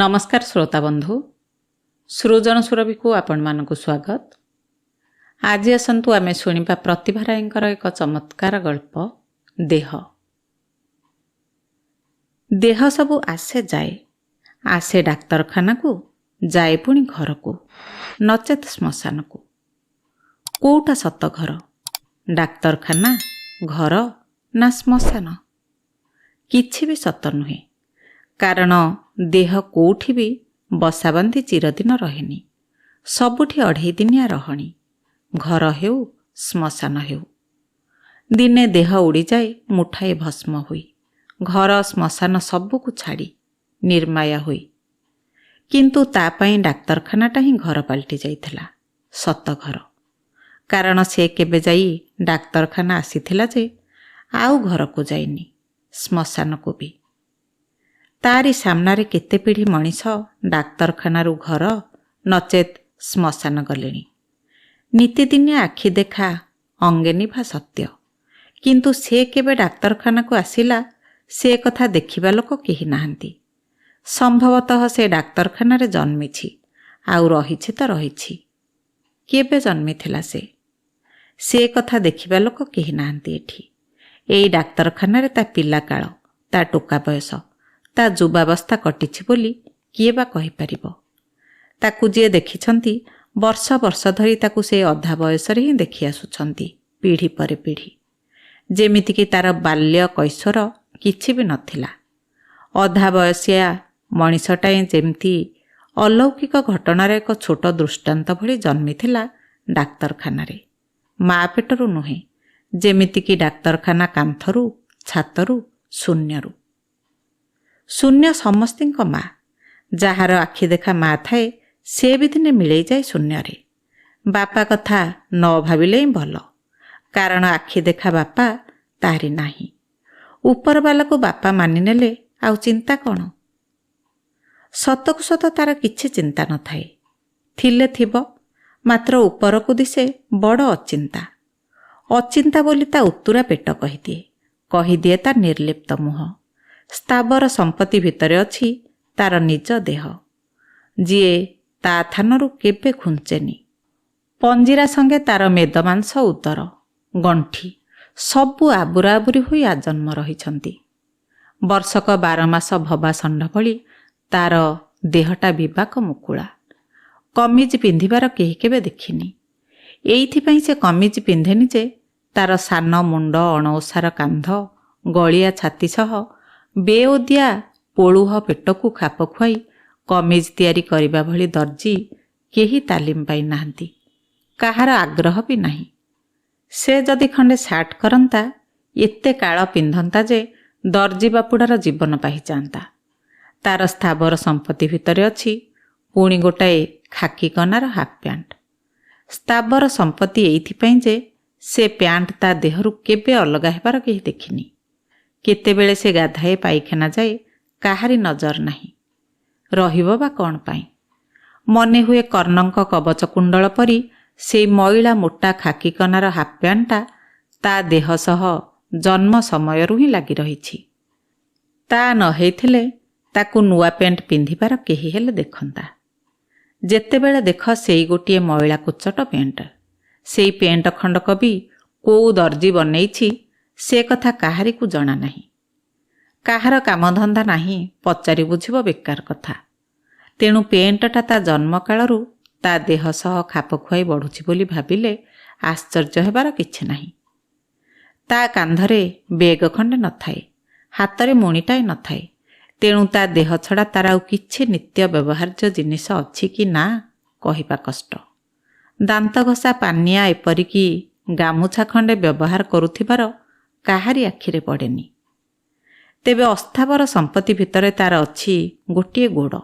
नमस्कार श्रोता बंधु सृजन सुरभि को आपण मानक स्वागत। आज आसतु आमे शुणिबा प्रतिभा रायंकर एक चमत्कार गल्प देह। देह सबु आसे जाए, आसे डाक्तरखाना को जाए पुणी घर को नचेत श्मशान को। कोटा सत घर, डाक्तरखाना घर ना श्मशान? किछि भी सत नुहे, कारण देह कोठी भी बसाबंदी चिरदिन रहेनी। सबुठी अढ़ई दिनिया रहणी, घर हेउ श्मशान हेउ। दिने देह उड़ी जाए मुठाए भस्म होई, घर श्मशान सबुकु छाड़ी निर्माया होई। किंतु तापाई डाक्तरखानाटा ही घर पलटि जाइथिला, सत घर। कारण से केबे जाई डाक्तरखाना आसीथिला जे आउ घर को जाइनी, श्मशान को भी। तारी सामनारे केते पीढ़ी मनीष डाक्तरखानारू घर नचेत श्मशान गलेनी। नीतिदिनिया आखि देखा अंगे निभा सत्य, किंतु से केबे डाक्तरखाना को आसिला से कथा देखिबा लोक केही नाहांती। संभवतः से डाक्तरखाना रे जन्मिछि, आउ रहिछि त रहिछि। केबे जन्मिथिला से कथा देखिबा लोक केही नाहांती। एठी एई डाक्तरखाना रे ता पिला काल, ता टोका बयस, ता युवावस्था कटिछि बोली किए बा कहि परिबो। ताकू जे देखिछंती वर्ष वर्ष धरी ताकू से अधा बयस रे ही देखि आसुछंती, पीढ़ी परे पीढ़ी। जेमिति कि तार बाल्य कैशोर किछि भी नथिला। अधा बयसिया मनीषटाए जेमती अलौकिक घटनार एक छोट दृष्टांत भली जन्मिथिला डाक्तरखाना रे, मा पेटरू नुहे, जेमिति कि डाक्तरखाना कांथरू छातरू शून्यरू। शून्य समस्तिंक मा, जार आखि देखा मा थाए से भी दिने मिलई जाए शून्य रे। बापा कथा न भाविले ही भल, कारण आखि देखा बापा तारी नाही। ऊपर वाला को बापा मानि नेले आउ चिंता कौन? सतकु सत तार किछि चिंता न थाए, थिले थिबो, मात्र ऊपर को दिसे बड़ अचिंता। अचिंता बोली ता उत्तुरा पेट कहिदिए ता निर्लिप्त मुह। स्थावर संपत्ति भितरे अछि तार निज देह, जीए ता थानरू केबे खुंचेनी। पंजीरा संगे तार मेदमांस उदर गंठी सबु आबुरा आबुरी होई आजन्म रहिछंती। वर्षक 12 मास भबा षंढ भली तार देहटा विवाक मुकुला। कमिज पिंधिबार केही केबे देखिनी। एइथिपई से कमिज पिंधेनी जे तार सान मुंड, अणओसार कांध, गलिया छाती सह बेओदिया पोलुह पेटकू खाप खुआई कमिज तैयारी करिबा भली दर्जी केही तालीम पाई नाहांती। काहार आग्रह भी नाही। से जदि खंडे सार्ट करंता एते काळ पिंधंता जे दर्जी बापुडार जीवन पाहि जांता। तार स्थावर संपत्ति भितरे अछि पुणी गोटाए खाकी कनार हाफ प्यांट। स्थावर संपत्ति एइथिपई जे से प्यांट ता देहरु केबे अलगा हेबार केही देखिनी। केतेबेले से गाधाए पाइखाना जाए काहारी नजर नाही। रहिबो बा कौन पाई? मने हुए कर्णंक कवच कुंडल परी से मैला मोटा खाकी कनार हाफ प्यांटा ता देह सह जन्म समयरू ही लागी रहिछि। ता न हेइथिले ताकू नुआ पेंट पिंधिबार केही हेले देखंता। जेतेबेले देख सेई गोटिए मैला कुचट पेंट, सेई पेंट खंडक भी कोउ दर्जी बनेइछि से कथा काहारी को जणा नाही। काहार कामधंदा नाही पचारि बुझिबो बेकार कथा। तेणु पेंटटा ता जन्म कालरू ता देह सह खाप खुआई बढुछि बोली भाबिले आश्चर्य हेबार किछि नाही। ता कांधरे बेग खंडे नथाए, हातरे मुणीटाए नथाए। तेणु ता देह छड़ा तार आउ किछि नित्य व्यवहार्य जिनिस अछि कि ना कहिबा कष्ट। दांत घसा पानिया एपरिकी गामुछा खंडे व्यवहार करुथिबार काहारी आखिरे पड़ेनी। तेबे अस्थावर संपत्ति भितरे तार अछि गोटिए गोड़,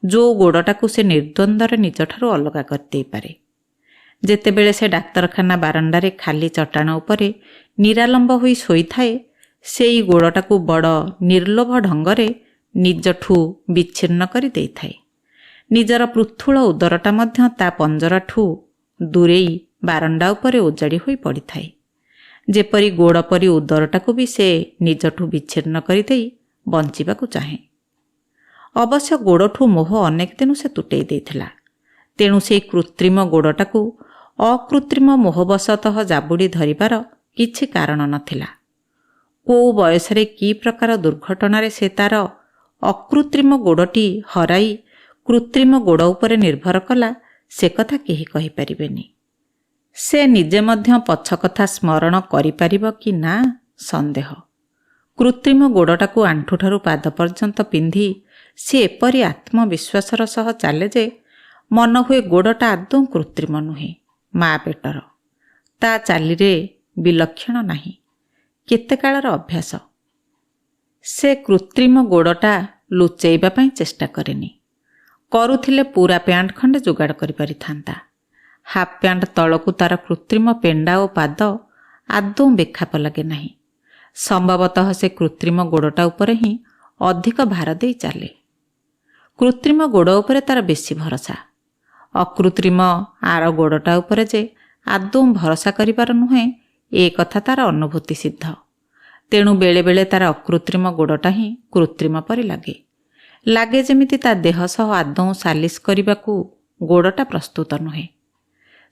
जो गोड़टाकू से निर्द्वंद्वर निजठारू अलगा कर देई पारे। जेतेबेले से डाक्तरखाना बारंडारे खाली चट्टाण उपरे निरालंब होई शोइथाए, सेई गोड़टाकू बड़ निर्लोभ ढंगरे निजठू विच्छिन्न करि देइथाए। निजर पृथुल उदरटा मध्य ता पंजराठू दूरेई बारंडा उपरे ओजाड़ी होई पड़िथाए। जेपरी गोड़ परी उदरटाकू भी से निजठू विच्छिन्न करि देई बंचिबाकू चाहे। ଅବଶ୍ୟ ଗୋଡ଼ଠୁ ମୋହ ଅନେକ ଦିନୁ ସେ ତୁଟେଇ ଦେଇଥିଲା। ତେଣୁ ସେଇ କୃତ୍ରିମ ଗୋଡ଼ଟାକୁ ଅକୃତ୍ରିମ ମୋହବଶତଃ ଜାବୁଡ଼ି ଧରିବାର କିଛି କାରଣ ନଥିଲା। କୋଉ ବୟସରେ କି ପ୍ରକାର ଦୁର୍ଘଟଣାରେ ସେ ତାର ଅକୃତ୍ରିମ ଗୋଡ଼ଟି ହରାଇ କୃତ୍ରିମ ଗୋଡ଼ ଉପରେ ନିର୍ଭର କଲା, ସେ କଥା କେହି କହିପାରିବେନି। ସେ ନିଜେ ମଧ୍ୟ ପଛ କଥା ସ୍ମରଣ କରିପାରିବ କି ନା ସନ୍ଦେହ। କୃତ୍ରିମ ଗୋଡ଼ଟାକୁ ଆଣ୍ଠୁଠାରୁ ପାଦ ପର୍ଯ୍ୟନ୍ତ ପିନ୍ଧି ସେ ଏପରି ଆତ୍ମବିଶ୍ୱାସର ସହ ଚାଲେ ଯେ ମନ ହୁଏ ଗୋଡ଼ଟା ଆଦୌ କୃତ୍ରିମ ନୁହେଁ, ମା ପେଟର। ତା ଚାଲିରେ ବିଲକ୍ଷଣ ନାହିଁ, କେତେ କାଳର ଅଭ୍ୟାସ। ସେ କୃତ୍ରିମ ଗୋଡ଼ଟା ଲୁଚେଇବା ପାଇଁ ଚେଷ୍ଟା କରେନି। କରୁଥିଲେ ପୂରା ପ୍ୟାଣ୍ଟ ଖଣ୍ଡେ ଯୋଗାଡ଼ କରିପାରିଥାନ୍ତା। ହାଫ୍ ପ୍ୟାଣ୍ଟ ତଳକୁ ତାର କୃତ୍ରିମ ପେଣ୍ଡା ଓ ପାଦ ଆଦୌ ବେଖାପ ଲାଗେ ନାହିଁ। ସମ୍ଭବତଃ ସେ କୃତ୍ରିମ ଗୋଡ଼ଟା ଉପରେ ହିଁ ଅଧିକ ଭାର ଦେଇ ଚାଲେ। କୃତ୍ରିମ ଗୋଡ଼ ଉପରେ ତାର ବେଶୀ ଭରସା। ଅକୃତ୍ରିମ ଆର ଗୋଡ଼ଟା ଉପରେ ଯେ ଆଦୌ ଭରସା କରିବାର ନୁହେଁ, ଏ କଥା ତାର ଅନୁଭୂତି ସିଦ୍ଧ। ତେଣୁ ବେଳେବେଳେ ତାର ଅକୃତ୍ରିମ ଗୋଡ଼ଟା ହିଁ କୃତ୍ରିମ ପରି ଲାଗେ। ଲାଗେ ଯେମିତି ତା ଦେହ ସହ ଆଦୌ ସାଲିସ କରିବାକୁ ଗୋଡ଼ଟା ପ୍ରସ୍ତୁତ ନୁହେଁ।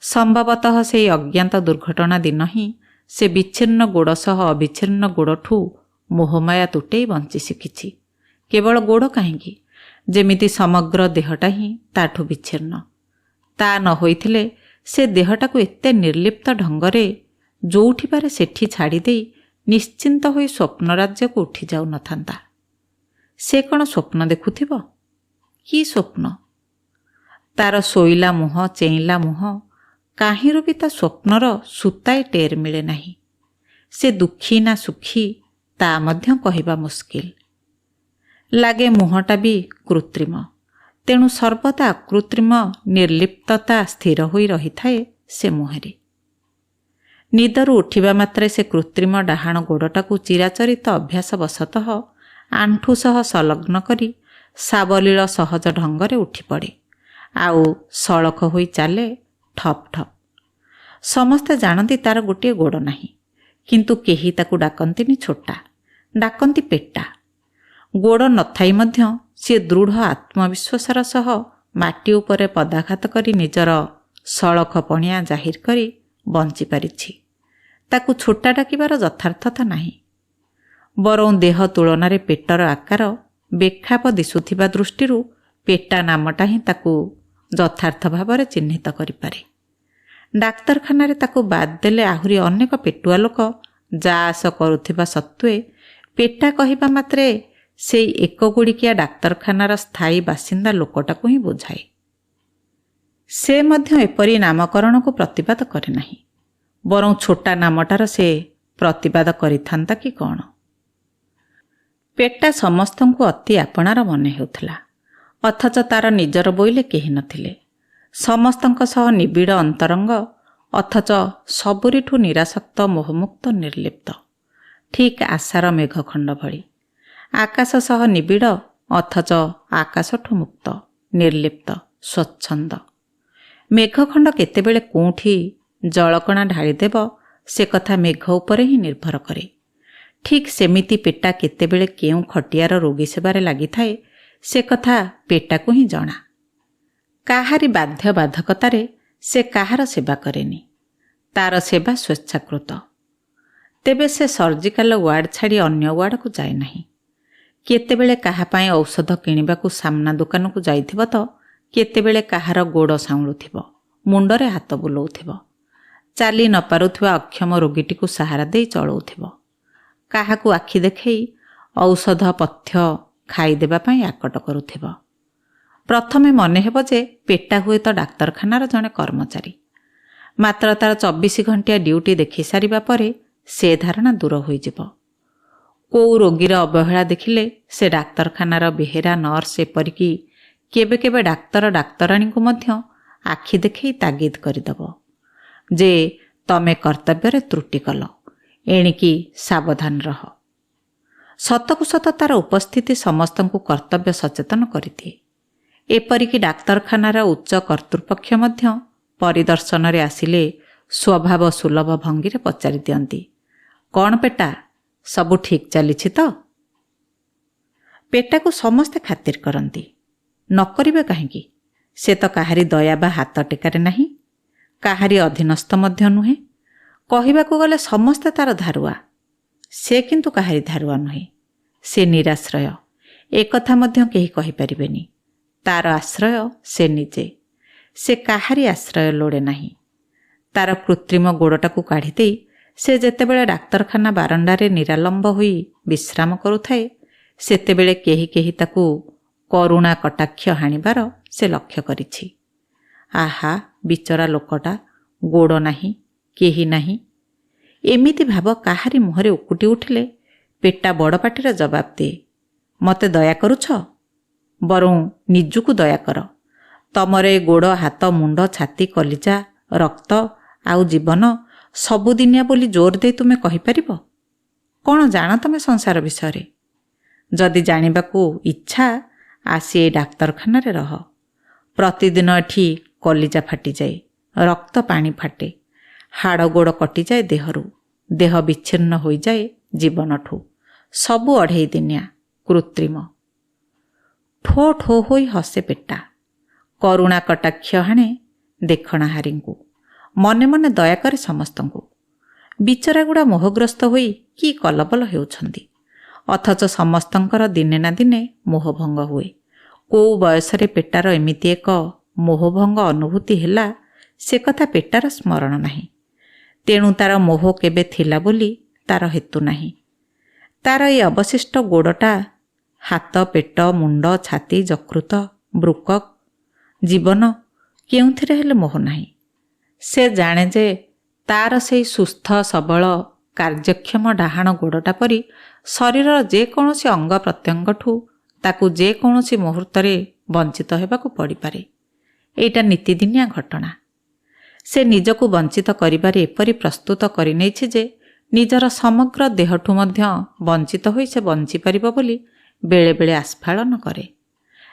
ସମ୍ଭବତଃ ସେହି ଅଜ୍ଞାତ ଦୁର୍ଘଟଣା ଦିନ ହିଁ ସେ ବିଚ୍ଛିନ୍ନ ଗୋଡ଼ ସହ ଅବିଚ୍ଛିନ୍ନ ଗୋଡ଼ଠୁ ମୋହମାୟା ତୁଟେଇ ବଞ୍ଚି ଶିଖିଛି। କେବଳ ଗୋଡ଼ କାହିଁକି, ଯେମିତି ସମଗ୍ର ଦେହଟା ହିଁ ତାଠୁ ବିଚ୍ଛିନ୍ନ। ତା ନ ହୋଇଥିଲେ ସେ ଦେହଟାକୁ ଏତେ ନିର୍ଲିପ୍ତ ଢଙ୍ଗରେ ଯୋଉଠି ପାରେ ସେଠି ଛାଡ଼ି ଦେଇ ନିଶ୍ଚିନ୍ତ ହୋଇ ସ୍ୱପ୍ନ ରାଜ୍ୟକୁ ଉଠି ଯାଉନଥାନ୍ତା। ସେ କ'ଣ ସ୍ୱପ୍ନ ଦେଖୁଥିବ? କି ସ୍ୱପ୍ନ? ତାର ଶୋଇଲା ମୁହଁ, ଚେଇଁଲା ମୁହଁ, କାହିଁରୁ ବି ତା ସ୍ୱପ୍ନର ସୂତାଏ ଟେର ମିଳେ ନାହିଁ। ସେ ଦୁଃଖୀ ନା ସୁଖୀ ତା ମଧ୍ୟ କହିବା ମୁସ୍କିଲ। ଲାଗେ ମୁହଁଟା ବି କୃତ୍ରିମ। ତେଣୁ ସର୍ବଦା ଅକୃତ୍ରିମ ନିର୍ଲିପ୍ତତା ସ୍ଥିର ହୋଇ ରହିଥାଏ ସେ ମୁହଁରେ। ନିଦରୁ ଉଠିବା ମାତ୍ରେ ସେ କୃତ୍ରିମ ଡାହାଣ ଗୋଡ଼ଟାକୁ ଚିରାଚରିତ ଅଭ୍ୟାସ ବଶତଃ ଆଣ୍ଠୁ ସହ ସଂଲଗ୍ନ କରି ସାବଲୀଳ ସହଜ ଢଙ୍ଗରେ ଉଠିପଡ଼େ। ଆଉ ସଳଖ ହୋଇ ଚାଲେ ଠପ୍ ଠପ୍। ସମସ୍ତେ ଜାଣନ୍ତି ତାର ଗୋଟିଏ ଗୋଡ଼ ନାହିଁ, କିନ୍ତୁ କେହି ତାକୁ ଡାକନ୍ତିନି ଛୋଟା, ଡାକନ୍ତି ପେଟା। ଗୋଡ଼ ନଥାଇ ମଧ୍ୟ ସିଏ ଦୃଢ଼ ଆତ୍ମବିଶ୍ୱାସର ସହ ମାଟି ଉପରେ ପଦାଘାତ କରି ନିଜର ସଳଖ ପଣିଆ ଜାହିର କରି ବଞ୍ଚିପାରିଛି। ତାକୁ ଛୋଟା ଡାକିବାର ଯଥାର୍ଥତା ନାହିଁ। ବରଂ ଦେହ ତୁଳନାରେ ପେଟର ଆକାର ବେଖାପ ଦିଶୁଥିବା ଦୃଷ୍ଟିରୁ ପେଟା ନାମଟା ହିଁ ତାକୁ ଯଥାର୍ଥ ଭାବରେ ଚିହ୍ନିତ କରିପାରେ। ଡାକ୍ତରଖାନାରେ ତାକୁ ବାଦ୍ ଦେଲେ ଆହୁରି ଅନେକ ପେଟୁଆ ଲୋକ ଯା ଆସ କରୁଥିବା ସତ୍ତ୍ୱେ ପେଟା କହିବା ମାତ୍ରେ ସେଇ ଏକଗୁଡ଼ିକିଆ ଡାକ୍ତରଖାନାର ସ୍ଥାୟୀ ବାସିନ୍ଦା ଲୋକଟାକୁ ହିଁ ବୁଝାଏ। ସେ ମଧ୍ୟ ଏପରି ନାମକରଣକୁ ପ୍ରତିବାଦ କରେ ନାହିଁ। ବରଂ ଛୋଟା ନାମଟାର ସେ ପ୍ରତିବାଦ କରିଥାନ୍ତା କି କ'ଣ? ପେଟା ସମସ୍ତଙ୍କୁ ଅତି ଆପଣାର ମନେ ହେଉଥିଲା, ଅଥଚ ତାର ନିଜର ବୋଇଲେ କେହି ନଥିଲେ। ସମସ୍ତଙ୍କ ସହ ନିବିଡ଼ ଅନ୍ତରଙ୍ଗ, ଅଥଚ ସବୁରିଠୁ ନିରାସକ୍ତ, ମୋହମୁକ୍ତ, ନିର୍ଲିପ୍ତ। ଠିକ୍ ଆଶାର ମେଘଖଣ୍ଡ ଭଳି। ଆକାଶ ସହ ନିବିଡ଼, ଅଥଚ ଆକାଶଠୁ ମୁକ୍ତ, ନିର୍ଲିପ୍ତ, ସ୍ୱଚ୍ଛନ୍ଦ। ମେଘଖଣ୍ଡ କେତେବେଳେ କୋଉଠି ଜଳକଣା ଢାଳିଦେବ, ସେ କଥା ମେଘ ଉପରେ ହିଁ ନିର୍ଭର କରେ। ଠିକ୍ ସେମିତି ପେଟା କେତେବେଳେ କେଉଁ ଖଟିଆର ରୋଗୀ ସେବାରେ ଲାଗିଥାଏ, ସେ କଥା ପେଟାକୁ ହିଁ ଜଣା। କାହାରି ବାଧ୍ୟ ବାଧକତାରେ ସେ କାହାର ସେବା କରେନି। ତାର ସେବା ସ୍ୱେଚ୍ଛାକୃତ। ତେବେ ସେ ସର୍ଜିକାଲ ୱାର୍ଡ ଛାଡ଼ି ଅନ୍ୟ ୱାର୍ଡକୁ ଯାଏ ନାହିଁ। କେତେବେଳେ କାହା ପାଇଁ ଔଷଧ କିଣିବାକୁ ସାମ୍ନା ଦୋକାନକୁ ଯାଇଥିବ ତ କେତେବେଳେ କାହାର ଗୋଡ଼ ସାଉଁଳୁଥିବ, ମୁଣ୍ଡରେ ହାତ ବୁଲଉଥିବ। ଚାଲି ନ ପାରୁଥିବା ଅକ୍ଷମ ରୋଗୀଟିକୁ ସାହାରା ଦେଇ ଚଳଉଥିବ। କାହାକୁ ଆଖି ଦେଖେଇ ଔଷଧ ପଥ୍ୟ ଖାଇଦେବା ପାଇଁ ଆକଟ କରୁଥିବ। ପ୍ରଥମେ ମନେ ହେବ ଯେ ପେଟା ହୁଏତ ଡାକ୍ତରଖାନାର ଜଣେ କର୍ମଚାରୀ। ମାତ୍ର ତାର 24 ଘଣ୍ଟିଆ ଡ୍ୟୁଟି ଦେଖିସାରିବା ପରେ ସେ ଧାରଣା ଦୂର ହୋଇଯିବ। କୋଉ ରୋଗୀର ଅବହେଳା ଦେଖିଲେ ସେ ଡାକ୍ତରଖାନାର ବେହେରା, ନର୍ସ, ଏପରିକି କେବେ କେବେ ଡାକ୍ତର ଡାକ୍ତରାଣୀଙ୍କୁ ମଧ୍ୟ ଆଖି ଦେଖେଇ ତାଗିଦ କରିଦେବ ଯେ ତମେ କର୍ତ୍ତବ୍ୟରେ ତ୍ରୁଟି କଲ, ଏଣିକି ସାବଧାନ ରହ। ସତକୁ ସତ ତାର ଉପସ୍ଥିତି ସମସ୍ତଙ୍କୁ କର୍ତ୍ତବ୍ୟ ସଚେତନ କରିଦିଏ। ଏପରିକି ଡାକ୍ତରଖାନାର ଉଚ୍ଚ କର୍ତ୍ତୃପକ୍ଷ ମଧ୍ୟ ପରିଦର୍ଶନରେ ଆସିଲେ ସ୍ୱଭାବ ସୁଲଭ ଭଙ୍ଗୀରେ ପଚାରି ଦିଅନ୍ତି, କ'ଣ ପେଟା, ସବୁ ଠିକ୍ ଚାଲିଛି ତ? ପେଟାକୁ ସମସ୍ତେ ଖାତିର କରନ୍ତି, ନ କରିବେ କାହିଁକି? ସେ ତ କାହାରି ଦୟା ବା ହାତ ଟେକାରେ ନାହିଁ, କାହାରି ଅଧୀନସ୍ଥ ମଧ୍ୟ ନୁହେଁ। କହିବାକୁ ଗଲେ ସମସ୍ତେ ତାର ଧାରୁଆ। ସେ କିନ୍ତୁ କାହାରି ଧାରୁଆ ନୁହେଁ। ସେ ନିରାଶ୍ରୟ। ଏକଥା ମଧ୍ୟ କେହି କହିପାରିବେନି। ତାର ଆଶ୍ରୟ ସେ ନିଜେ। ସେ କାହାରି ଆଶ୍ରୟ ଲୋଡ଼େ ନାହିଁ। ତାର କୃତ୍ରିମ ଗୋଡ଼ଟାକୁ କାଢ଼ିଦେଇ ସେ ଯେତେବେଳେ ଡାକ୍ତରଖାନା ବାରଣ୍ଡାରେ ନିରାଲମ୍ବ ହୋଇ ବିଶ୍ରାମ କରୁଥାଏ, ସେତେବେଳେ କେହି କେହି ତାକୁ କରୁଣା କଟାକ୍ଷ ହାଣିବାର ସେ ଲକ୍ଷ୍ୟ କରିଛି। ଆହା, ବିଚରା ଲୋକଟା, ଗୋଡ଼ ନାହିଁ, କେହି ନାହିଁ। ଏମିତି ଭାବ କାହାରି ମୁହଁରେ ଉକୁଟି ଉଠିଲେ ପେଟା ବଡ଼ ପାଟିରେ ଜବାବ ଦିଏ, ମୋତେ ଦୟା କରୁଛ? ବରଂ ନିଜକୁ ଦୟା କର। ତମର ଏ ଗୋଡ଼, ହାତ, ମୁଣ୍ଡ, ଛାତି, କଲିଜା, ରକ୍ତ ଆଉ ଜୀବନ ସବୁଦିନିଆ ବୋଲି ଜୋର ଦେଇ ତୁମେ କହିପାରିବ? କ'ଣ ଜାଣ ତମେ ସଂସାର ବିଷୟରେ? ଯଦି ଜାଣିବାକୁ ଇଚ୍ଛା, ଆସି ଏ ଡାକ୍ତରଖାନାରେ ରହ। ପ୍ରତିଦିନ ଏଠି କଲିଜା ଫାଟିଯାଏ, ରକ୍ତ ପାଣି ଫାଟେ, ହାଡ଼ ଗୋଡ଼ କଟିଯାଏ ଦେହରୁ, ଦେହ ବିଚ୍ଛିନ୍ନ ହୋଇଯାଏ ଜୀବନଠୁ। ସବୁ ଅଢ଼େଇ ଦିନିଆ, କୃତ୍ରିମ। ଠୋ ଠୋ ହୋଇ ହସେ ପେଟା। କରୁଣା କଟାକ୍ଷ ହାଣେ ଦେଖଣାହାରୀଙ୍କୁ। ମନେ ମନେ ଦୟା କରେ ସମସ୍ତଙ୍କୁ। ବିଚରାଗୁଡ଼ା ମୋହଗ୍ରସ୍ତ ହୋଇ କି କଲବଲ ହେଉଛନ୍ତି। ଅଥଚ ସମସ୍ତଙ୍କର ଦିନେ ନା ଦିନେ ମୋହଭଙ୍ଗ ହୁଏ। କୋଉ ବୟସରେ ପେଟାର ଏମିତି ଏକ ମୋହଭଙ୍ଗ ଅନୁଭୂତି ହେଲା, ସେ କଥା ପେଟାର ସ୍ମରଣ ନାହିଁ। ତେଣୁ ତାର ମୋହ କେବେ ଥିଲା ବୋଲି ତାର ହେତୁ ନାହିଁ। ତାର ଏ ଅବଶିଷ୍ଟ ଗୋଡ଼ଟା, ହାତ, ପେଟ, ମୁଣ୍ଡ, ଛାତି, ଯକୃତ, ବୃକକ୍, ଜୀବନ କେଉଁଥିରେ ହେଲେ ମୋହ ନାହିଁ। ସେ ଜାଣେ ଯେ ତାର ସେଇ ସୁସ୍ଥ ସବଳ କାର୍ଯ୍ୟକ୍ଷମ ଡାହାଣ ଗୋଡ଼ଟା ପରି ଶରୀରର ଯେକୌଣସି ଅଙ୍ଗ ପ୍ରତ୍ୟଙ୍ଗଠୁ ତାକୁ ଯେକୌଣସି ମୁହୂର୍ତ୍ତରେ ବଞ୍ଚିତ ହେବାକୁ ପଡ଼ିପାରେ। ଏଇଟା ନୀତିଦିନିଆ ଘଟଣା। ସେ ନିଜକୁ ବଞ୍ଚିତ କରିବାରେ ଏପରି ପ୍ରସ୍ତୁତ କରିନେଇଛି ଯେ ନିଜର ସମଗ୍ର ଦେହଠୁ ମଧ୍ୟ ବଞ୍ଚିତ ହୋଇ ସେ ବଞ୍ଚିପାରିବ ବୋଲି ବେଳେବେଳେ ଆସ୍ଫାଳନ କରେ।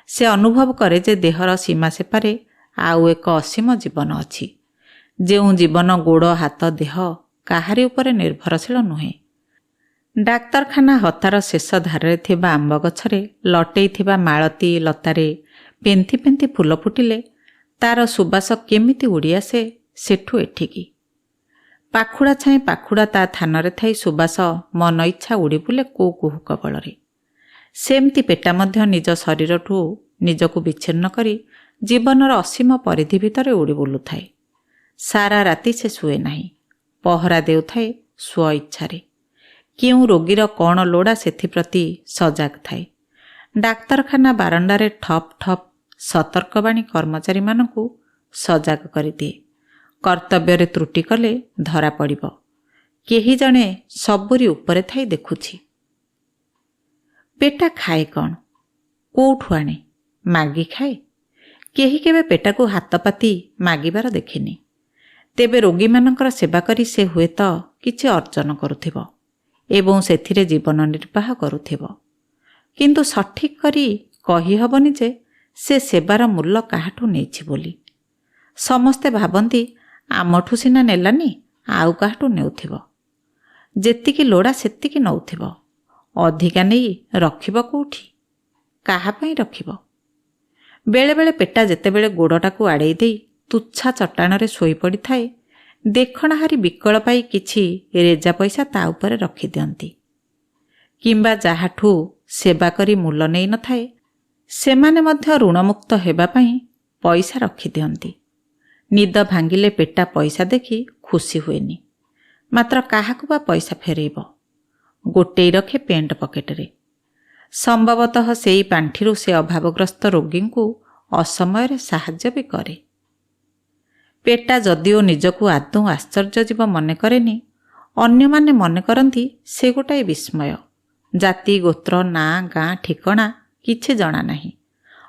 ସେ ଅନୁଭବ କରେ ଯେ ଦେହର ସୀମା ସେପାରେ ଆଉ ଏକ ଅସୀମ ଜୀବନ ଅଛି, ଯେଉଁ ଜୀବନ ଗୋଡ଼, ହାତ, ଦେହ କାହାରି ଉପରେ ନିର୍ଭରଶୀଳ ନୁହେଁ। ଡାକ୍ତରଖାନା ହତାର ଶେଷ ଧାରରେ ଥିବା ଆମ୍ବ ଗଛରେ ଲଟେଇଥିବା ମାଳତୀ ଲତାରେ ପେନ୍ଥି ପେନ୍ଥି ଫୁଲ ଫୁଟିଲେ ତାର ସୁବାସ କେମିତି ଉଡ଼ିଆସେ ସେଠୁ ଏଠିକି। ପାଖୁଡ଼ା ଛାଏଁ ପାଖୁଡ଼ା ତା ଥାନରେ ଥାଇ ସୁବାସ ମନ ଇଚ୍ଛା ଉଡ଼ି ବୁଲେ କୋଉ କୁହୁକ ବଳରେ। ସେମିତି ପେଟା ମଧ୍ୟ ନିଜ ଶରୀରଠୁ ନିଜକୁ ବିଚ୍ଛିନ୍ନ କରି ଜୀବନର ଅସୀମ ପରିଧି ଭିତରେ ଉଡ଼ି ବୁଲୁଥାଏ। ସାରା ରାତି ସେ ଶୁଏ ନାହିଁ, ପହରା ଦେଉଥାଏ ସ୍ୱ ଇଚ୍ଛାରେ। କେଉଁ ରୋଗୀର କ'ଣ ଲୋଡ଼ା ସେଥିପ୍ରତି ସଜାଗ ଥାଏ। ଡାକ୍ତରଖାନା ବାରଣ୍ଡାରେ ଠପ୍ ଠପ୍ ସତର୍କବାଣୀ କର୍ମଚାରୀମାନଙ୍କୁ ସଜାଗ କରିଦିଏ। କର୍ତ୍ତବ୍ୟରେ ତ୍ରୁଟି କଲେ ଧରା ପଡ଼ିବ। କେହି ଜଣେ ସବୁରି ଉପରେ ଥାଇ ଦେଖୁଛି। ପେଟା ଖାଏ କ'ଣ? କୋଉଠୁ ଆଣେ? ମାଗି ଖାଏ? କେହି କେବେ ପେଟାକୁ ହାତ ପାତି ମାଗିବାର ଦେଖିନି। ତେବେ ରୋଗୀମାନଙ୍କର ସେବା କରି ସେ ହୁଏତ କିଛି ଅର୍ଜନ କରୁଥିବ ଏବଂ ସେଥିରେ ଜୀବନ ନିର୍ବାହ କରୁଥିବ। କିନ୍ତୁ ସଠିକ୍ କରି କହିହେବନି ଯେ ସେ ସେବାର ମୂଲ୍ୟ କାହାଠୁ ନେଇଛି ବୋଲି। ସମସ୍ତେ ଭାବନ୍ତି ଆମଠୁ ସିନା ନେଲାନି, ଆଉ କାହାଠୁ ନେଉଥିବ। ଯେତିକି ଲୋଡ଼ା ସେତିକି ନେଉଥିବ। ଅଧିକା ନେଇ ରଖିବ କୋଉଠି? କାହା ପାଇଁ ରଖିବ? ବେଳେବେଳେ ପେଟା ଯେତେବେଳେ ଗୋଡ଼ଟାକୁ ଆଡ଼େଇ ଦେଇ ତୁଚ୍ଛା ଚଟାଣରେ ଶୋଇପଡ଼ିଥାଏ, ଦେଖଣାହାରୀ ବିକଳ ପାଇ କିଛି ରେଜା ପଇସା ତା ଉପରେ ରଖିଦିଅନ୍ତି। କିମ୍ବା ଯାହାଠୁ ସେବା କରି ମୂଲ ନେଇ ନଥାଏ, ସେମାନେ ମଧ୍ୟ ଋଣମୁକ୍ତ ହେବା ପାଇଁ ପଇସା ରଖିଦିଅନ୍ତି। ନିଦ ଭାଙ୍ଗିଲେ ପେଟା ପଇସା ଦେଖି ଖୁସି ହୁଏନି। ମାତ୍ର କାହାକୁ ବା ପଇସା ଫେରେଇବ? ଗୋଟେଇ ରଖେ ପେଣ୍ଟ ପକେଟରେ। ସମ୍ଭବତଃ ସେଇ ପାଣ୍ଠିରୁ ସେ ଅଭାବଗ୍ରସ୍ତ ରୋଗୀଙ୍କୁ ଅସମୟରେ ସାହାଯ୍ୟ ବି କରେ। ପେଟା ଯଦିଓ ନିଜକୁ ଆଦୌ ଆଶ୍ଚର୍ଯ୍ୟଜୀବ ମନେ କରେନି, ଅନ୍ୟମାନେ ମନେ କରନ୍ତି ସେ ଗୋଟାଏ ବିସ୍ମୟ। ଜାତି, ଗୋତ୍ର, ନାଁ, ଗାଁ, ଠିକଣା କିଛି ଜଣା ନାହିଁ।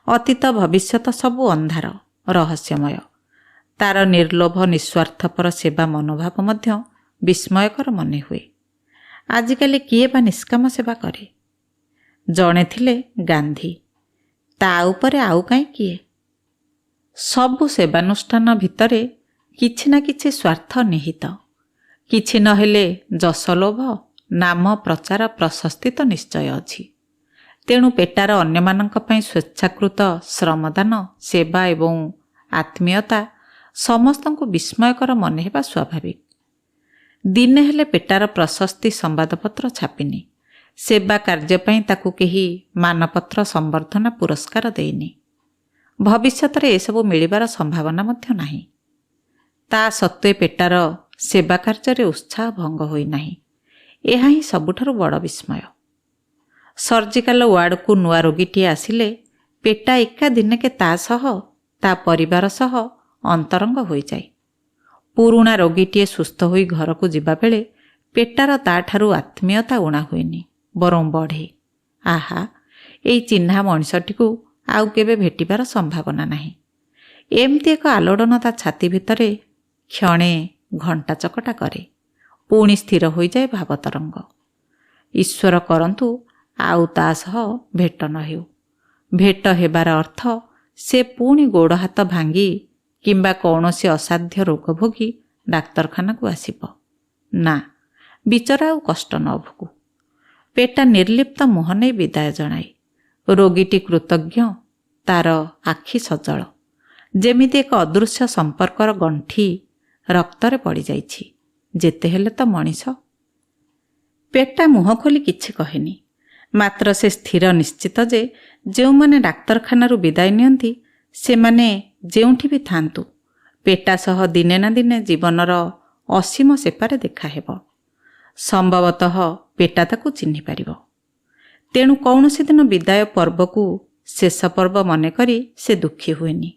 ଅତୀତ ଭବିଷ୍ୟତ ସବୁ ଅନ୍ଧାର, ରହସ୍ୟମୟ। ତାର ନିର୍ଲୋଭ ନିଃସ୍ୱାର୍ଥପର ସେବା ମନୋଭାବ ମଧ୍ୟ ବିସ୍ମୟକର ମନେ ହୁଏ। ଆଜିକାଲି କିଏ ବା ନିଷ୍କାମ ସେବା କରେ? ଜଣେ ଥିଲେ ଗାନ୍ଧୀ, ତା ଉପରେ ଆଉ କାହିଁ କିଏ? ସବୁ ସେବାନୁଷ୍ଠାନ ଭିତରେ କିଛି ନା କିଛି ସ୍ୱାର୍ଥ ନିହିତ। କିଛି ନହେଲେ ଯଶଲୋଭ, ନାମ, ପ୍ରଚାର, ପ୍ରଶସ୍ତି ତ ନିଶ୍ଚୟ ଅଛି। ତେଣୁ ପେଟାର ଅନ୍ୟମାନଙ୍କ ପାଇଁ ସ୍ୱେଚ୍ଛାକୃତ ଶ୍ରମଦାନ, ସେବା ଏବଂ ଆତ୍ମୀୟତା ସମସ୍ତଙ୍କୁ ବିସ୍ମୟକର ମନେ ହେବା ସ୍ୱାଭାବିକ। ଦିନେ ହେଲେ ପେଟାର ପ୍ରଶସ୍ତି ସମ୍ବାଦପତ୍ର ଛାପିନି। ସେବା କାର୍ଯ୍ୟ ପାଇଁ ତାକୁ କେହି ମାନପତ୍ର, ସମ୍ବର୍ଦ୍ଧନା, ପୁରସ୍କାର ଦେଇନି। ଭବିଷ୍ୟତରେ ଏସବୁ ମିଳିବାର ସମ୍ଭାବନା ମଧ୍ୟ ନାହିଁ। ତା ସତ୍ତ୍ୱେ ପେଟାର ସେବା କାର୍ଯ୍ୟରେ ଉତ୍ସାହ ଭଙ୍ଗ ହୋଇନାହିଁ। ଏହା ହିଁ ସବୁଠାରୁ ବଡ଼ ବିସ୍ମୟ। ସର୍ଜିକାଲ ୱାର୍ଡକୁ ନୂଆ ରୋଗୀଟିଏ ଆସିଲେ ପେଟା ଏକା ଦିନକେ ତା ସହ, ତା ପରିବାର ସହ ଅନ୍ତରଙ୍ଗ ହୋଇଯାଏ। ପୁରୁଣା ରୋଗୀଟିଏ ସୁସ୍ଥ ହୋଇ ଘରକୁ ଯିବାବେଳେ ପେଟାର ତାଠାରୁ ଆତ୍ମୀୟତା ଊଣା ହୁଏନି, ବରଂ ବଢ଼େ। ଆହା, ଏଇ ଚିହ୍ନା ମଣିଷଟିକୁ ଆଉ କେବେ ଭେଟିବାର ସମ୍ଭାବନା ନାହିଁ। ଏମିତି ଏକ ଆଲୋଡ଼ନ ତା ଛାତି ଭିତରେ କ୍ଷଣେ ଘଣ୍ଟା ଚକଟା କରେ। ପୁଣି ସ୍ଥିର ହୋଇଯାଏ ଭାବତରଙ୍ଗ। ଈଶ୍ୱର କରନ୍ତୁ ଆଉ ତା ସହ ଭେଟ ନ ହେଉ। ଭେଟ ହେବାର ଅର୍ଥ ସେ ପୁଣି ଗୋଡ଼ ହାତ ଭାଙ୍ଗି କିମ୍ବା କୌଣସି ଅସାଧ୍ୟ ରୋଗ ଭୋଗି ଡାକ୍ତରଖାନାକୁ ଆସିବ। ନା, ବିଚରା ଆଉ କଷ୍ଟ ନ ଭୋଗୁ। ପେଟା ନିର୍ଲିପ୍ତ ମୁହଁ ନେଇ ବିଦାୟ ଜଣାଏ। ରୋଗୀଟି କୃତଜ୍ଞ, ତାର ଆଖି ସଜଳ, ଯେମିତି ଏକ ଅଦୃଶ୍ୟ ସମ୍ପର୍କର ଗଣ୍ଠି ରକ୍ତରେ ପଡ଼ିଯାଇଛି। ଯେତେ ହେଲେ ତ ମଣିଷ। ପେଟା ମୁହଁ ଖୋଲି କିଛି କହେନି। ମାତ୍ର ସେ ସ୍ଥିର ନିଶ୍ଚିତ ଯେ ଯେଉଁମାନେ ଡାକ୍ତରଖାନାରୁ ବିଦାୟ ନିଅନ୍ତି ସେମାନେ ଯେଉଁଠି ବି ଥାଆନ୍ତୁ, ପେଟା ସହ ଦିନେ ନା ଦିନେ ଜୀବନର ଅସୀମ ସେପାରେ ଦେଖାହେବ। ସମ୍ଭବତଃ ପେଟା ତାକୁ ଚିହ୍ନିପାରିବ। ତେଣୁ କୌଣସି ଦିନ ବିଦାୟ ପର୍ବକୁ ଶେଷ ପର୍ବ ମନେକରି ସେ ଦୁଃଖୀ ହୁଏନି।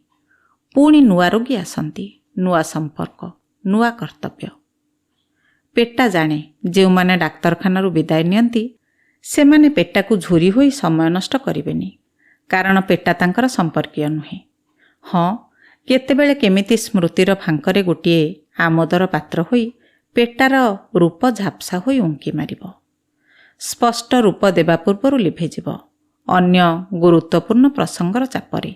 ପୁଣି ନୂଆ ରୋଗୀ ଆସନ୍ତି, ନୂଆ ସମ୍ପର୍କ, ନୂଆ କର୍ତ୍ତବ୍ୟ। ପେଟା ଜାଣେ ଯେଉଁମାନେ ଡାକ୍ତରଖାନାରୁ ବିଦାୟ ନିଅନ୍ତି ସେମାନେ ପେଟାକୁ ଝୁରି ହୋଇ ସମୟ ନଷ୍ଟ କରିବେନି। କାରଣ ପେଟା ତାଙ୍କର ସମ୍ପର୍କୀୟ ନୁହେଁ। ହଁ, କେତେବେଳେ କେମିତି ସ୍ମୃତିର ଫାଙ୍କରେ ଗୋଟିଏ ଆମୋଦର ପାତ୍ର ହୋଇ ପେଟାର ରୂପ ଝାପ୍ସା ହୋଇ ଉଙ୍କି ମାରିବ। ସ୍ପଷ୍ଟ ରୂପ ଦେବା ପୂର୍ବରୁ ଲିଭିଯିବ ଅନ୍ୟ ଗୁରୁତ୍ୱପୂର୍ଣ୍ଣ ପ୍ରସଙ୍ଗର ଚାପରେ।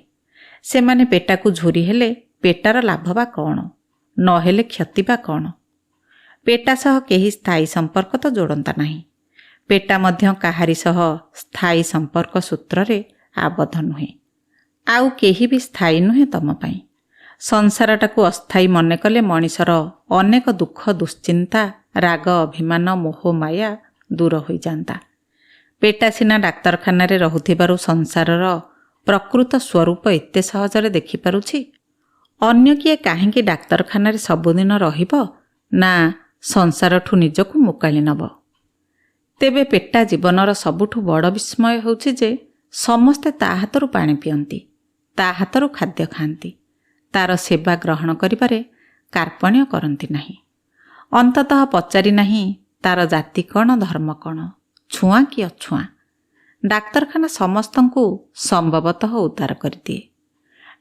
ସେମାନେ ପେଟାକୁ ଝୁରି ହେଲେ ପେଟାର ଲାଭ ବା କ'ଣ, ନ ହେଲେ କ୍ଷତି ବା କ'ଣ? ପେଟା ସହ କେହି ସ୍ଥାୟୀ ସମ୍ପର୍କ ତ ଯୋଡ଼ନ୍ତା ନାହିଁ। ପେଟା ମଧ୍ୟ କାହାରି ସହ ସ୍ଥାୟୀ ସମ୍ପର୍କ ସୂତ୍ରରେ ଆବଦ୍ଧ ନୁହେଁ। ଆଉ କେହି ବି ସ୍ଥାୟୀ ନୁହେଁ ତମ ପାଇଁ। ସଂସାରଟାକୁ ଅସ୍ଥାୟୀ ମନେକଲେ ମଣିଷର ଅନେକ ଦୁଃଖ, ଦୁଶ୍ଚିନ୍ତା, ରାଗ, ଅଭିମାନ, ମୋହ, ମାୟା ଦୂର ହୋଇଯାନ୍ତା। ପେଟା ସିନା ଡାକ୍ତରଖାନାରେ ରହୁଥିବାରୁ ସଂସାରର ପ୍ରକୃତ ସ୍ୱରୂପ ଏତେ ସହଜରେ ଦେଖିପାରୁଛି। ଅନ୍ୟ କିଏ କାହିଁକି ଡାକ୍ତରଖାନାରେ ସବୁଦିନ ରହିବ ନା ସଂସାରଠୁ ନିଜକୁ ମୁକାଳି ନେବ? ତେବେ ପେଟା ଜୀବନର ସବୁଠୁ ବଡ଼ ବିସ୍ମୟ ହେଉଛି ଯେ ସମସ୍ତେ ତା ହାତରୁ ପାଣି ପିଅନ୍ତି, ତା ହାତରୁ ଖାଦ୍ୟ ଖାଆନ୍ତି, ତାର ସେବା ଗ୍ରହଣ କରିବାରେ କାର୍ପଣ୍ୟ କରନ୍ତି ନାହିଁ। ଅନ୍ତତଃ ପଚାରି ନାହିଁ ତାର ଜାତି କ'ଣ, ଧର୍ମ କ'ଣ, ଛୁଆଁ କି ଅଛୁଆଁ। ଡାକ୍ତରଖାନା ସମସ୍ତଙ୍କୁ ସମ୍ଭବତଃ ଉଦ୍ଧାର କରିଦିଏ।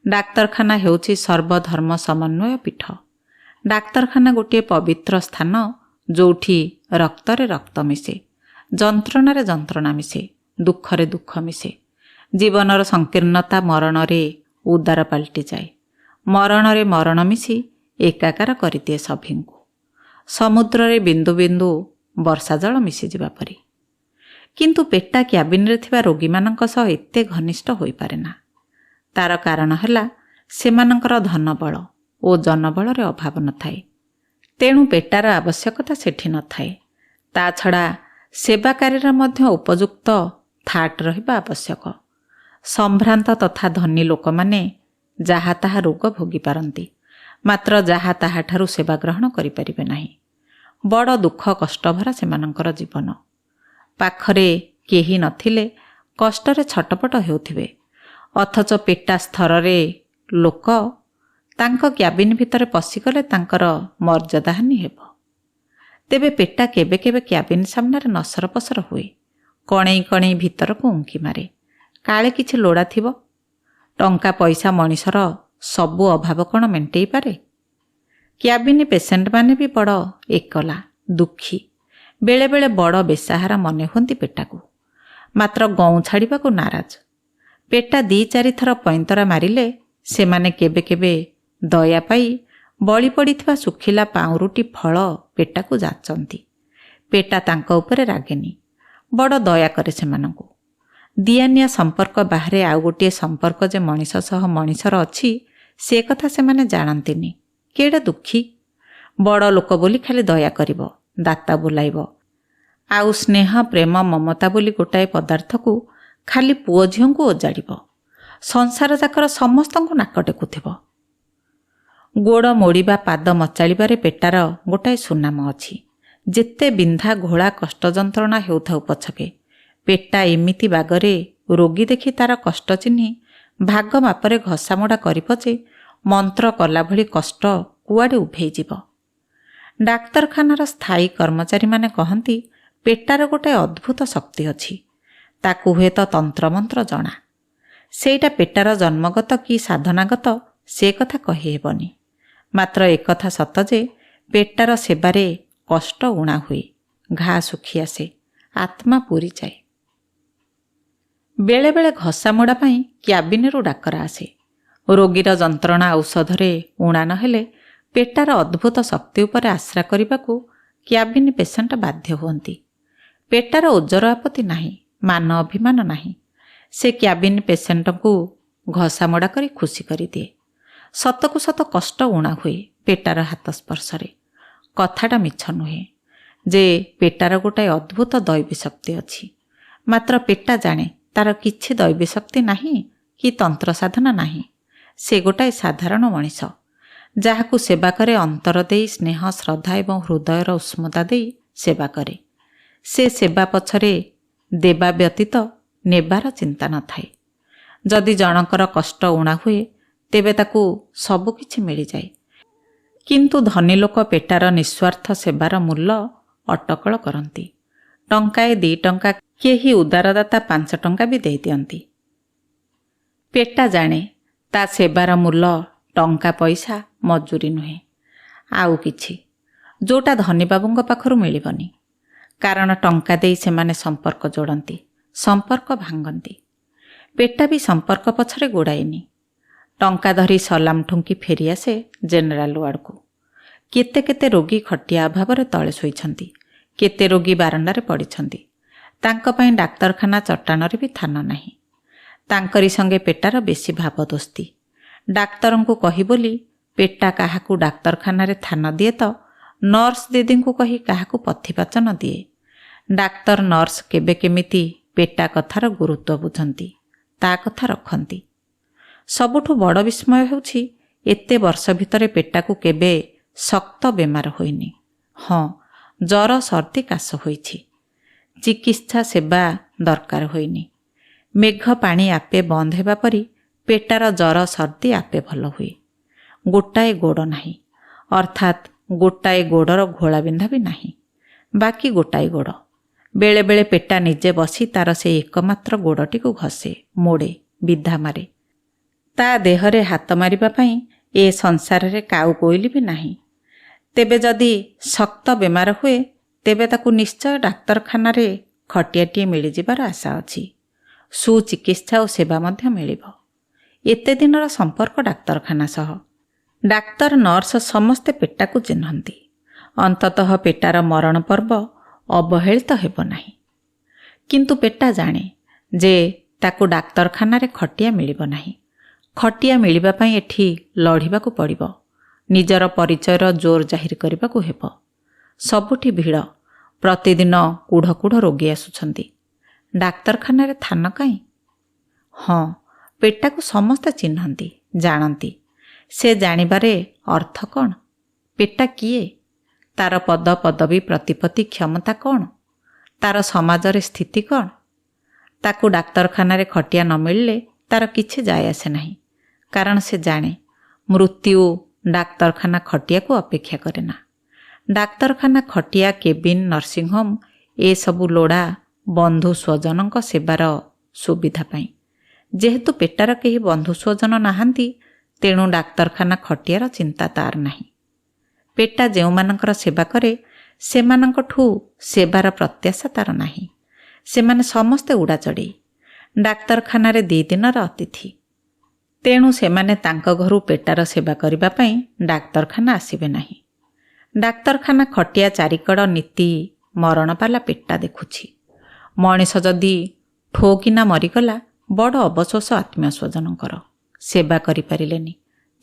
ଡାକ୍ତରଖାନା ହେଉଛି ସର୍ବଧର୍ମ ସମନ୍ୱୟ ପୀଠ। ଡାକ୍ତରଖାନା ଗୋଟିଏ ପବିତ୍ର ସ୍ଥାନ ଯେଉଁଠି ରକ୍ତରେ ରକ୍ତ ମିଶେ, ଯନ୍ତ୍ରଣାରେ ଯନ୍ତ୍ରଣା ମିଶେ, ଦୁଃଖରେ ଦୁଃଖ ମିଶେ। ଜୀବନର ସଂକୀର୍ଣ୍ଣତା ମରଣରେ ଉଦାର ପାଲଟିଯାଏ। ମରଣରେ ମରଣ ମିଶି ଏକାକାର କରିଦିଏ ସଭିଙ୍କୁ। ସମୁଦ୍ରରେ ବିନ୍ଦୁ ବିନ୍ଦୁ ବର୍ଷା ଜଳ ମିଶିଯିବା ପରି। କିନ୍ତୁ ପେଟା କ୍ୟାବିନରେ ଥିବା ରୋଗୀମାନଙ୍କ ସହ ଏତେ ଘନିଷ୍ଠ ହୋଇପାରେ ନା। ତାର କାରଣ ହେଲା ସେମାନଙ୍କର ଧନବଳ ଓ ଜନବଳରେ ଅଭାବ ନଥାଏ। ତେଣୁ ପେଟାର ଆବଶ୍ୟକତା ସେଠି ନଥାଏ। ତା ଛଡ଼ା ସେବାକାରୀର ମଧ୍ୟ ଉପଯୁକ୍ତ ଥାଟ ରହିବା ଆବଶ୍ୟକ। ସମ୍ଭ୍ରାନ୍ତ ତଥା ଧନୀ ଲୋକମାନେ ଯାହା ତାହା ରୋଗ ଭୋଗିପାରନ୍ତି, ମାତ୍ର ଯାହା ତାହାଠାରୁ ସେବା ଗ୍ରହଣ କରିପାରିବେ ନାହିଁ। ବଡ଼ ଦୁଃଖ କଷ୍ଟଭରା ସେମାନଙ୍କର ଜୀବନ। ପାଖରେ କେହି ନଥିଲେ କଷ୍ଟରେ ଛଟପଟ ହେଉଥିବେ, ଅଥଚ ପେଟା ସ୍ତରରେ ଲୋକ ତାଙ୍କ କ୍ୟାବିନ ଭିତରେ ପଶିଗଲେ ତାଙ୍କର ମର୍ଯ୍ୟାଦାହାନି ହେବ। ତେବେ ପେଟା କେବେ କେବେ କ୍ୟାବିନ ସାମ୍ନାରେ ନସର ପସର ହୁଏ, କଣେଇ କଣେଇ ଭିତରକୁ ଉଙ୍କି ମାରେ। କାଳେ କିଛି ଲୋଡ଼ା ଥିବ। ଟଙ୍କା ପଇସା ମଣିଷର ସବୁ ଅଭାବ କ'ଣ ମେଣ୍ଟେଇ ପାରେ? କ୍ୟାବିନ ପେସେଣ୍ଟମାନେ ବି ବଡ଼ ଏକଲା, ଦୁଃଖୀ, ବେଳେବେଳେ ବଡ଼ ବେସାହାରା ମନେ ହୁଅନ୍ତି ପେଟାକୁ। ମାତ୍ର ଗଉଁ ଛାଡ଼ିବାକୁ ନାରାଜ। ପେଟା 2-4 ଥର ପଇଁତରା ମାରିଲେ ସେମାନେ କେବେ କେବେ ଦୟା ପାଇ ବଳି ପଡ଼ିଥିବା ଶୁଖିଲା ପାଉଁରୁଟି ଫଳ ପେଟାକୁ ଯାଚନ୍ତି। ପେଟା ତାଙ୍କ ଉପରେ ରାଗେନି, ବଡ଼ ଦୟା କରେ ସେମାନଙ୍କୁ। ଦିଆନିଆ ସମ୍ପର୍କ ବାହାରେ ଆଉ ଗୋଟିଏ ସମ୍ପର୍କ ଯେ ମଣିଷ ସହ ମଣିଷର ଅଛି ସେ କଥା ସେମାନେ ଜାଣନ୍ତିନି। କେଡ଼େ ଦୁଃଖୀ। ବଡ଼ ଲୋକ ବୋଲି ଖାଲି ଦୟା କରିବ, ଦାତା ବୁଲାଇବ, ଆଉ ସ୍ନେହ ପ୍ରେମ ମମତା ବୋଲି ଗୋଟାଏ ପଦାର୍ଥକୁ ଖାଲି ପୁଅ ଝିଅଙ୍କୁ ଓଜାଡ଼ିବ। ସଂସାର ଯାକର ସମସ୍ତଙ୍କୁ ନାକ ଟେକୁଥିବ। ଗୋଡ଼ ମୋଡ଼ିବା ପାଦ ମଚାଳିବାରେ ପେଟାର ଗୋଟାଏ ସୁନାମ ଅଛି। ଯେତେ ବିନ୍ଧା ଘୋଳା କଷ୍ଟ ଯନ୍ତ୍ରଣା ହେଉଥାଉ ପଛକେ ପେଟା ଏମିତି ବାଗରେ ରୋଗୀ ଦେଖି ତାର କଷ୍ଟ ଚିହ୍ନି ଭାଗ ମାପରେ ଘଷାମୋଡ଼ା କରିବ ଯେ ମନ୍ତ୍ର କଲା ଭଳି କଷ୍ଟ କୁଆଡ଼େ ଉଭେଇଯିବ। ଡାକ୍ତରଖାନାର ସ୍ଥାୟୀ କର୍ମଚାରୀମାନେ କହନ୍ତି ପେଟାର ଗୋଟାଏ ଅଦ୍ଭୁତ ଶକ୍ତି ଅଛି। ତାକୁ ହୁଏତ ତନ୍ତ୍ରମନ୍ତ୍ର ଜଣା। ସେଇଟା ପେଟାର ଜନ୍ମଗତ କି ସାଧନାଗତ ସେ କଥା କହିହେବନି। ମାତ୍ର ଏକଥା ସତ ଯେ ପେଟାର ସେବାରେ କଷ୍ଟ ଉଣା ହୁଏ, ଘା ଶୁଖି ଆସେ, ଆତ୍ମା ପୁରିଯାଏ। ବେଳେବେଳେ ଘଷାମୋଡ଼ା ପାଇଁ କ୍ୟାବିନରୁ ଡାକରା ଆସେ। ରୋଗୀର ଯନ୍ତ୍ରଣା ଔଷଧରେ ଉଣା ନ ହେଲେ ପେଟାର ଅଦ୍ଭୁତ ଶକ୍ତି ଉପରେ ଆଶ୍ରା କରିବାକୁ କ୍ୟାବିନ ପେସେଣ୍ଟ ବାଧ୍ୟ ହୁଅନ୍ତି। ପେଟାର ଓଜର ଆପତ୍ତି ନାହିଁ, ମାନ ଅଭିମାନ ନାହିଁ। ସେ କ୍ୟାବିନ ପେସେଣ୍ଟଙ୍କୁ ଘଷାମୋଡ଼ା କରି ଖୁସି କରିଦିଏ। ସତକୁ ସତ କଷ୍ଟ ଉଣା ହୁଏ ପେଟାର ହାତ ସ୍ପର୍ଶରେ। କଥାଟା ମିଛ ନୁହେଁ ଯେ ପେଟାର ଗୋଟାଏ ଅଦ୍ଭୁତ ଦୈବୀ ଶକ୍ତି ଅଛି। ମାତ୍ର ପେଟା ଜାଣେ ତାର କିଛି ଦୈବୀ ଶକ୍ତି ନାହିଁ କି ତନ୍ତ୍ର ସାଧନା ନାହିଁ। ସେ ଗୋଟାଏ ସାଧାରଣ ମଣିଷ, ଯାହାକୁ ସେବା କରେ ଅନ୍ତର ଦେଇ, ସ୍ନେହ ଶ୍ରଦ୍ଧା ଏବଂ ହୃଦୟର ଉଷ୍ମତା ଦେଇ ସେବା କରେ। ସେ ସେବା ପଛରେ ଦେବା ବ୍ୟତୀତ ନେବାର ଚିନ୍ତା ନଥାଏ। ଯଦି ଜଣଙ୍କର କଷ୍ଟ ଉଣା ହୁଏ ତେବେ ତାକୁ ସବୁକିଛି ମିଳିଯାଏ। କିନ୍ତୁ ଧନୀ ଲୋକ ପେଟାର ନିଃସ୍ୱାର୍ଥ ସେବାର ମୂଲ୍ୟ ଅଟକଳ କରନ୍ତି। ଟଙ୍କାଏ 2 ଟଙ୍କା, କେହି ଉଦାରଦାତା 5 ଟଙ୍କା ବି ଦେଇଦିଅନ୍ତି। ପେଟା ଜାଣେ ତା ସେବାର ମୂଲ୍ୟ ଟଙ୍କା ପଇସା ମଜୁରୀ ନୁହେଁ, ଆଉ କିଛି, ଯେଉଁଟା ଧନୀବାବୁଙ୍କ ପାଖରୁ ମିଳିବନି। କାରଣ ଟଙ୍କା ଦେଇ ସେମାନେ ସମ୍ପର୍କ ଯୋଡ଼ନ୍ତି, ସମ୍ପର୍କ ଭାଙ୍ଗନ୍ତି। ପେଟା ବି ସମ୍ପର୍କ ପଛରେ ଗୋଡ଼ାଏନି। ଟଙ୍କା ଧରି ସଲାମ ଠୁଙ୍କି ଫେରିଆସେ ଜେନେରାଲ ୱାର୍ଡକୁ। କେତେ କେତେ ରୋଗୀ ଖଟିଆ ଅଭାବରେ ତଳେ ଶୋଇଛନ୍ତି, କେତେ ରୋଗୀ ବାରଣ୍ଡାରେ ପଡ଼ିଛନ୍ତି। ତାଙ୍କ ପାଇଁ ଡାକ୍ତରଖାନା ଚଟାଣରେ ବି ଥାନ ନାହିଁ। ତାଙ୍କରି ସଙ୍ଗେ ପେଟାର ବେଶୀ ଭାବ ଦୋସ୍ତି। ଡାକ୍ତରଙ୍କୁ କହି ବୋଲି ପେଟା କାହାକୁ ଡାକ୍ତରଖାନାରେ ଥାନ ଦିଏ ତ ନର୍ସ ଦିଦିଙ୍କୁ କହି କାହାକୁ ପଥିପାଚନ ଦିଏ। ଡାକ୍ତର ନର୍ସ କେବେ କେମିତି ପେଟା କଥାର ଗୁରୁତ୍ୱ ବୁଝନ୍ତି, ତା କଥା ରଖନ୍ତି। ସବୁଠୁ ବଡ଼ ବିସ୍ମୟ ହେଉଛି ଏତେ ବର୍ଷ ଭିତରେ ପେଟାକୁ କେବେ ଶକ୍ତ ବେମାର ହୋଇନି। ହଁ, ଜ୍ୱର ସର୍ଦ୍ଦି କାଶ ହୋଇଛି। ଚିକିତ୍ସା ସେବା ଦରକାର ହୋଇନି। ମେଘ ପାଣି ଆପେ ବନ୍ଦ ହେବା ପରି ପେଟାର ଜ୍ୱର ସର୍ଦ୍ଦି ଆପେ ଭଲ ହୁଏ। ଗୋଟାଏ ଗୋଡ଼ ନାହିଁ, ଅର୍ଥାତ୍ ଗୋଟାଏ ଗୋଡ଼ର ଘୋଳାବିନ୍ଧା ବି ନାହିଁ। ବାକି ଗୋଟାଏ ଗୋଡ଼। ବେଳେବେଳେ ପେଟା ନିଜେ ବସି ତାର ସେଇ ଏକମାତ୍ର ଗୋଡ଼ଟିକୁ ଘଷେ, ମୋଡ଼େ, ବିଧା ମାରେ। ତା ଦେହରେ ହାତ ମାରିବା ପାଇଁ ଏ ସଂସାରରେ କାଉ କୋଇଲି ବି ନାହିଁ। ତେବେ ଯଦି ଶକ୍ତ ବେମାର ହୁଏ ତେବେ ତାକୁ ନିଶ୍ଚୟ ଡାକ୍ତରଖାନାରେ ଖଟିଆଟିଏ ମିଳିଯିବାର ଆଶା ଅଛି। ସୁଚିକିତ୍ସା ଓ ସେବା ମଧ୍ୟ ମିଳିବ। ଏତେ ଦିନର ସମ୍ପର୍କ ଡାକ୍ତରଖାନା ସହ। ଡାକ୍ତର ନର୍ସ ସମସ୍ତେ ପେଟାକୁ ଚିହ୍ନନ୍ତି। ଅନ୍ତତଃ ପେଟାର ମରଣ ପର୍ବ ଅବହେଳିତ ହେବ ନାହିଁ। କିନ୍ତୁ ପେଟା ଜାଣେ ଯେ ତାକୁ ଡାକ୍ତରଖାନାରେ ଖଟିଆ ମିଳିବ ନାହିଁ। ଖଟିଆ ମିଳିବା ପାଇଁ ଏଠି ଲଢ଼ିବାକୁ ପଡ଼ିବ। ନିଜର ପରିଚୟର ଜୋର ଜାହିର କରିବାକୁ ହେବ। ସବୁଠି ଭିଡ଼। ପ୍ରତିଦିନ କୁଢ଼ କୁଢ଼ ରୋଗୀ ଆସୁଛନ୍ତି। ଡାକ୍ତରଖାନାରେ ଥାନ କାହିଁ? ହଁ, ପେଟାକୁ ସମସ୍ତେ ଚିହ୍ନନ୍ତି, ଜାଣନ୍ତି। ସେ ଜାଣିବାରେ ଅର୍ଥ କ'ଣ? ପେଟା କିଏ? ତାର ପଦ ପଦବୀ ପ୍ରତିପତ୍ତି କ୍ଷମତା କ'ଣ? ତାର ସମାଜରେ ସ୍ଥିତି କ'ଣ? ତାକୁ ଡାକ୍ତରଖାନାରେ ଖଟିଆ ନ ମିଳିଲେ ତାର କିଛି ଯାଏ ଆସେ ନାହିଁ। କାରଣ ସେ ଜାଣେ ମୃତ୍ୟୁ ଡାକ୍ତରଖାନା ଖଟିଆକୁ ଅପେକ୍ଷା କରେ ନା। ଡାକ୍ତରଖାନା ଖଟିଆ, କେବିନ୍, ନର୍ସିଂହୋମ୍ ଏସବୁ ଲୋଡ଼ା ବନ୍ଧୁ ସ୍ୱଜନଙ୍କ ସେବାର ସୁବିଧା ପାଇଁ। ଯେହେତୁ ପେଟାର କେହି ବନ୍ଧୁ ସ୍ୱଜନ ନାହାନ୍ତି, ତେଣୁ ଡାକ୍ତରଖାନା ଖଟିଆର ଚିନ୍ତା ତାର ନାହିଁ। ପେଟା ଯେଉଁମାନଙ୍କର ସେବା କରେ ସେମାନଙ୍କଠୁ ସେବାର ପ୍ରତ୍ୟାଶା ତାର ନାହିଁ। ସେମାନେ ସମସ୍ତେ ଉଡ଼ାଚଢ଼େଇ, ଡାକ୍ତରଖାନାରେ 2 ଦିନର ଅତିଥି। ତେଣୁ ସେମାନେ ତାଙ୍କ ଘରୁ ପେଟାର ସେବା କରିବା ପାଇଁ ଡାକ୍ତରଖାନା ଆସିବେ ନାହିଁ। ଡାକ୍ତରଖାନା ଖଟିଆ ଚାରିକଡ଼ ନୀତି ମରଣପାଲା ପେଟା ଦେଖୁଛି। ମଣିଷ ଯଦି ଠୋ କିନା ମରିଗଲା ବଡ଼ ଅବଶୋଷ ଆତ୍ମୀୟ ସ୍ୱଜନଙ୍କର। ସେବା କରିପାରିଲେନି,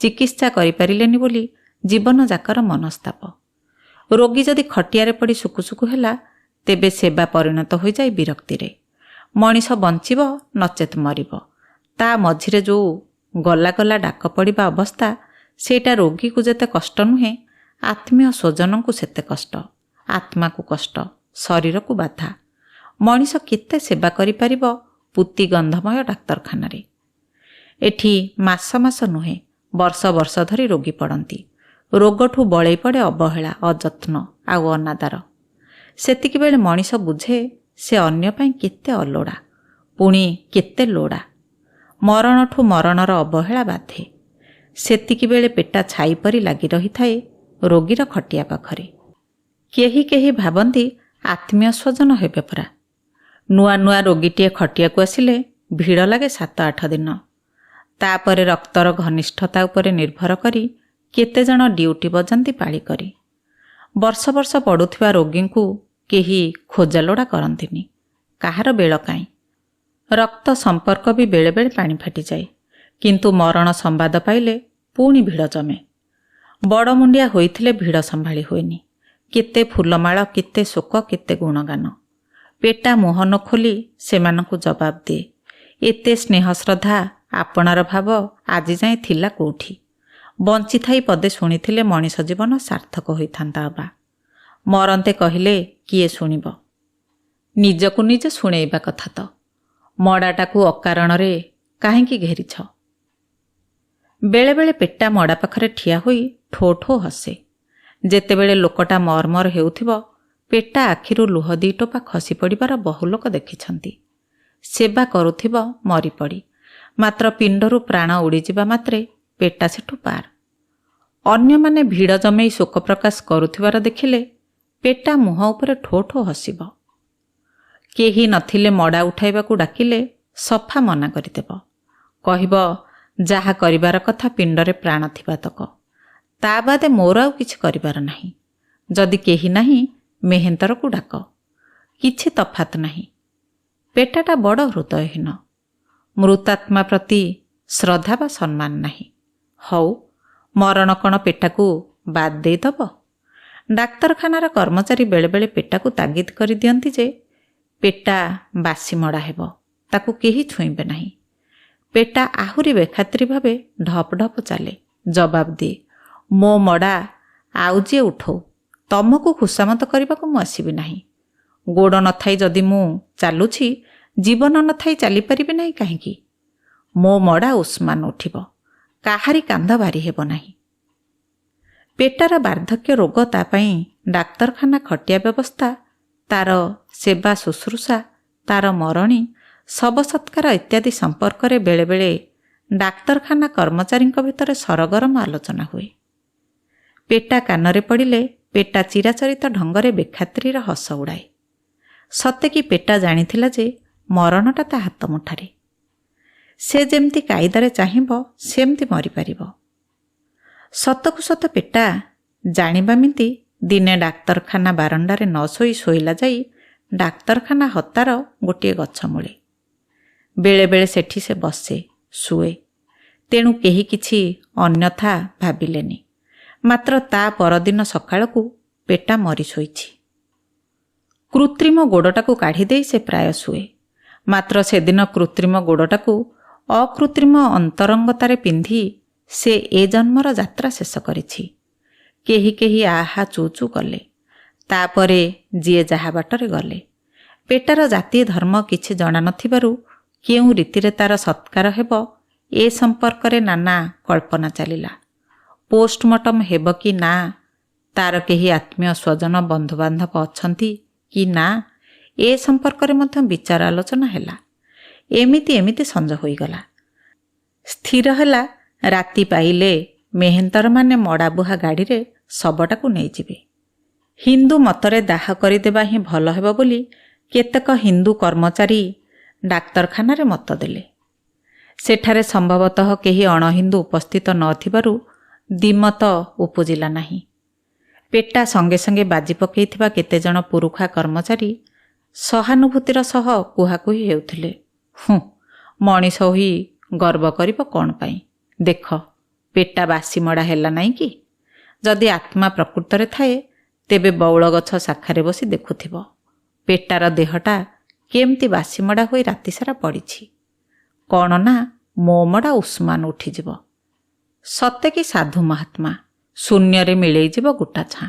ଚିକିତ୍ସା କରିପାରିଲେନି ବୋଲି ଜୀବନ ଯାକର ମନସ୍ତାପ। ରୋଗୀ ଯଦି ଖଟିଆରେ ପଡ଼ି ସୁକୁସୁକୁ ହେଲା, ତେବେ ସେବା ପରିଣତ ହୋଇଯାଏ ବିରକ୍ତିରେ। ମଣିଷ ବଞ୍ଚିବ ନଚେତ୍ ମରିବ, ତା ମଝିରେ ଯେଉଁ ଗଲା ଗଲା ଡାକ ପଡ଼ିବା ଅବସ୍ଥା, ସେଇଟା ରୋଗୀକୁ ଯେତେ କଷ୍ଟ ନୁହେଁ, ଆତ୍ମୀୟ ସ୍ୱଜନଙ୍କୁ ସେତେ କଷ୍ଟ। ଆତ୍ମାକୁ କଷ୍ଟ, ଶରୀରକୁ ବାଧା। ମଣିଷ କେତେ ସେବା କରିପାରିବ ପୂତି ଗନ୍ଧମୟ ଡାକ୍ତରଖାନାରେ? ଏଠି ମାସ ମାସ ନୁହେଁ, ବର୍ଷ ବର୍ଷ ଧରି ରୋଗୀ ପଡ଼ନ୍ତି। ରୋଗଠୁ ବଳେଇ ପଡ଼େ ଅବହେଳା, ଅଯତ୍ନ ଆଉ ଅନାଦାର। ସେତିକିବେଳେ ମଣିଷ ବୁଝେ ସେ ଅନ୍ୟ ପାଇଁ କେତେ ଅଲୋଡ଼ା, ପୁଣି କେତେ ଲୋଡ଼ା। ମରଣଠୁ ମରଣର ଅବହେଳା ବାଧେ। ସେତିକିବେଳେ ପେଟା ଛାଇ ପରି ଲାଗି ରହିଥାଏ ରୋଗୀର ଖଟିଆ ପାଖରେ। କେହି କେହି ଭାବନ୍ତି ଆତ୍ମୀୟ ସ୍ୱଜନ ହେବେ ପରା। ନୂଆ ନୂଆ ରୋଗୀଟିଏ ଖଟିଆକୁ ଆସିଲେ ଭିଡ଼ ଲାଗେ 7-8 ଦିନ। ତାପରେ ରକ୍ତର ଘନିଷ୍ଠତା ଉପରେ ନିର୍ଭର କରି କେତେଜଣ ଡ୍ୟୁଟି ବଜାନ୍ତି ପାଳି କରି। ବର୍ଷ ବର୍ଷ ପଡ଼ୁଥିବା ରୋଗୀଙ୍କୁ କେହି ଖୋଜାଲୋଡ଼ା କରନ୍ତିନି। କାହାର ବେଳ କାହିଁ। ରକ୍ତ ସମ୍ପର୍କ ବି ବେଳେବେଳେ ପାଣି ଫାଟିଯାଏ। କିନ୍ତୁ ମରଣ ସମ୍ବାଦ ପାଇଲେ ପୁଣି ଭିଡ଼ ଜମେ। ବଡ଼ ମୁଣ୍ଡିଆ ହୋଇଥିଲେ ଭିଡ଼ ସମ୍ଭାଳି ହୁଏନି। କେତେ ଫୁଲମାଳ, କେତେ ଶୋକ, କେତେ ଗୁଣଗାନ। ପେଟା ମୁହଁ ନ ଖୋଲି ସେମାନଙ୍କୁ ଜବାବ ଦିଏ, ଏତେ ସ୍ନେହ ଶ୍ରଦ୍ଧା, ଆପଣାର ଭାବ ଆଜି ଯାଏଁ ଥିଲା କୋଉଠି? ବଞ୍ଚିଥାଇ ପଦେ ଶୁଣିଥିଲେ ମଣିଷ ଜୀବନ ସାର୍ଥକ ହୋଇଥାନ୍ତା ଅବା। ମରନ୍ତେ କହିଲେ କିଏ ଶୁଣିବ? ନିଜକୁ ନିଜେ ଶୁଣେଇବା କଥା ତ। ମଡ଼ାଟାକୁ ଅକାରଣରେ କାହିଁକି ଘେରିଛ? ବେଳେବେଳେ ପେଟା ମଡ଼ା ପାଖରେ ଠିଆ ହୋଇ ଠୋ ଠୋ ହସେ। ଯେତେବେଳେ ଲୋକଟା ମର୍ମର ହେଉଥିବ, ପେଟା ଆଖିରୁ ଲୁହ 2 ଟୋପା ଖସି ପଡ଼ିବାର ବହୁ ଲୋକ ଦେଖିଛନ୍ତି। ସେବା କରୁଥିବ ମରିପଡ଼ି, ମାତ୍ର ପିଣ୍ଡରୁ ପ୍ରାଣ ଉଡ଼ିଯିବା ମାତ୍ରେ ପେଟା ସେଠୁ ପାର। ଅନ୍ୟମାନେ ଭିଡ଼ ଜମେଇ ଶୋକ ପ୍ରକାଶ କରୁଥିବାର ଦେଖିଲେ ପେଟା ମୁହଁ ଉପରେ ଠୋ ଠୋ ହସିବ। କେହି ନଥିଲେ ମଡ଼ା ଉଠାଇବାକୁ ଡାକିଲେ ସଫା ମନା କରିଦେବ। କହିବ, ଯାହା କରିବାର କଥା ପିଣ୍ଡରେ ପ୍ରାଣ ଥିବା ତକ, ତା ବାଦେ ମୋର ଆଉ କିଛି କରିବାର ନାହିଁ। ଯଦି କେହି ନାହିଁ, ମେହେନ୍ତରକୁ ଡାକ। କିଛି ତଫାତ ନାହିଁ। ପେଟାଟା ବଡ଼ ହୃଦୟହୀନ। ମୃତାତ୍ମା ପ୍ରତି ଶ୍ରଦ୍ଧା ବା ସମ୍ମାନ ନାହିଁ। ହଉ, ମରଣ କ'ଣ ପେଟାକୁ ବାଦ ଦେଇଦବ? ଡାକ୍ତରଖାନାର କର୍ମଚାରୀ ବେଳେବେଳେ ପେଟାକୁ ତାଗିଦ କରିଦିଅନ୍ତି ଯେ ପେଟା ବାସି ମଡ଼ା ହେବ, ତାକୁ କେହି ଛୁଇଁବେ ନାହିଁ। ପେଟା ଆହୁରି ବେଖାତିର ଭାବେ ଢପ୍ ଢପ୍ ଚାଲେ, ଜବାବ ଦିଏ, ମୋ ମଡ଼ା ଆଉ ଯିଏ ଉଠଉ, ତମକୁ ଖୁସାମତ କରିବାକୁ ମୁଁ ଆସିବି ନାହିଁ। ଗୋଡ଼ ନଥାଇ ଯଦି ମୁଁ ଚାଲୁଛି, ଜୀବନ ନଥାଇ ଚାଲିପାରିବି ନାହିଁ କାହିଁକି? ମୋ ମଡ଼ା ଉସ୍ମାନ ଉଠିବ, କାହାରି କାନ୍ଧ ବାରି ହେବ ନାହିଁ। ପେଟାର ବାର୍ଦ୍ଧକ୍ୟ ରୋଗ, ତା ପାଇଁ ଡାକ୍ତରଖାନା ଖଟିଆ ବ୍ୟବସ୍ଥା, ତାର ସେବା ଶୁଶ୍ରୂଷା, ତାର ମରଣୀ, ଶବ ସତ୍କାର ଇତ୍ୟାଦି ସମ୍ପର୍କରେ ବେଳେବେଳେ ଡାକ୍ତରଖାନା କର୍ମଚାରୀଙ୍କ ଭିତରେ ସରଗରମ ଆଲୋଚନା ହୁଏ। ପେଟା କାନରେ ପଡ଼ିଲେ ପେଟା ଚିରାଚରିତ ଢଙ୍ଗରେ ବେଖାତିର ହସ ଉଡ଼ାଏ। ସତେକି ପେଟା ଜାଣିଥିଲା ଯେ ମରଣଟା ତା ହାତ ମୁଠାରେ। ସେ ଯେମିତି କାଇଦାରେ ଚାହିଁବ ସେମିତି ମରିପାରିବ। ସତକୁ ସତ ପେଟା ଜାଣିବାମିତି ଦିନେ ଡାକ୍ତରଖାନା ବାରଣ୍ଡାରେ ନ ଶୋଇଲା ଯାଇ ଡାକ୍ତରଖାନା ହତାର ଗୋଟିଏ ଗଛ ମୂଳେ। ବେଳେବେଳେ ସେଠି ସେ ବସେ, ଶୁଏ। ତେଣୁ କେହି କିଛି ଅନ୍ୟଥା ଭାବିଲେନି। ମାତ୍ର ତା ପରଦିନ ସକାଳକୁ ପେଟା ମରି ଶୋଇଛି। କୃତ୍ରିମ ଗୋଡ଼ଟାକୁ କାଢ଼ି ଦେଇ ସେ ପ୍ରାୟ ଶୁଏ। ମାତ୍ର ସେଦିନ କୃତ୍ରିମ ଗୋଡ଼ଟାକୁ ଅକୃତ୍ରିମ ଅନ୍ତରଙ୍ଗତାରେ ପିନ୍ଧି ସେ ଏ ଜନ୍ମର ଯାତ୍ରା ଶେଷ କରିଛି। କେହି କେହି ଆହା ଚୁ ଚୁ କଲେ। ତାପରେ ଯିଏ ଯାହା ବାଟରେ ଗଲେ। ପେଟାର ଜାତି ଧର୍ମ କିଛି ଜଣା ନଥିବାରୁ କେଉଁ ରୀତିରେ ତାର ସତ୍କାର ହେବ ଏ ସମ୍ପର୍କରେ ନାନା କଳ୍ପନା ଚାଲିଲା। ପୋଷ୍ଟମର୍ଟମ ହେବ କି ନା, ତାର କେହି ଆତ୍ମୀୟ ସ୍ୱଜନ ବନ୍ଧୁବାନ୍ଧବ ଅଛନ୍ତି କି ନା, ଏ ସମ୍ପର୍କରେ ମଧ୍ୟ ବିଚାର ଆଲୋଚନା ହେଲା। ଏମିତି ସଞ୍ଜ ହୋଇଗଲା। ସ୍ଥିର ହେଲା ରାତି ପାଇଲେ ମେହେନ୍ତରମାନେ ମଡ଼ାବୁହା ଗାଡ଼ିରେ ଶବଟାକୁ ନେଇଯିବେ। ହିନ୍ଦୁ ମତରେ ଦାହ କରିଦେବା ହିଁ ଭଲ ହେବ ବୋଲି କେତେକ ହିନ୍ଦୁ କର୍ମଚାରୀ ଡାକ୍ତରଖାନାରେ ମତ ଦେଲେ। ସେଠାରେ ସମ୍ଭବତଃ କେହି ଅଣହିନ୍ଦୁ ଉପସ୍ଥିତ ନଥିବାରୁ ଦ୍ୱିମତ ଉପୁଜିଲା ନାହିଁ। ପେଟା ସଙ୍ଗେ ସଙ୍ଗେ ବାଜି ପକାଇଥିବା କେତେଜଣ ପୁରୁଖା କର୍ମଚାରୀ ସହାନୁଭୂତିର ସହ କୁହାକୁହି ହେଉଥିଲେ। ମଣିଷ ହୋଇ ଗର୍ବ କରିବ କ'ଣ ପାଇଁ? ଦେଖ, ପେଟା ବାସିମଡ଼ା ହେଲା ନାହିଁ କି? ଯଦି ଆତ୍ମା ପ୍ରକୃତରେ ଥାଏ ତେବେ ବଉଳ ଗଛ ଶାଖାରେ ବସି ଦେଖୁଥିବ ପେଟାର ଦେହଟା କେମିତି ବାସିମଡ଼ା ହୋଇ ରାତିସାରା ପଡ଼ିଛି। କ'ଣ ନା ମୋ ମଡ଼ା ଉଷ୍ମାନ ଉଠିଯିବ। ସତେ କି ସାଧୁ ମହାତ୍ମା ଶୂନ୍ୟରେ ମିଳେଇଯିବ ଗୋଟା ଛାଁ।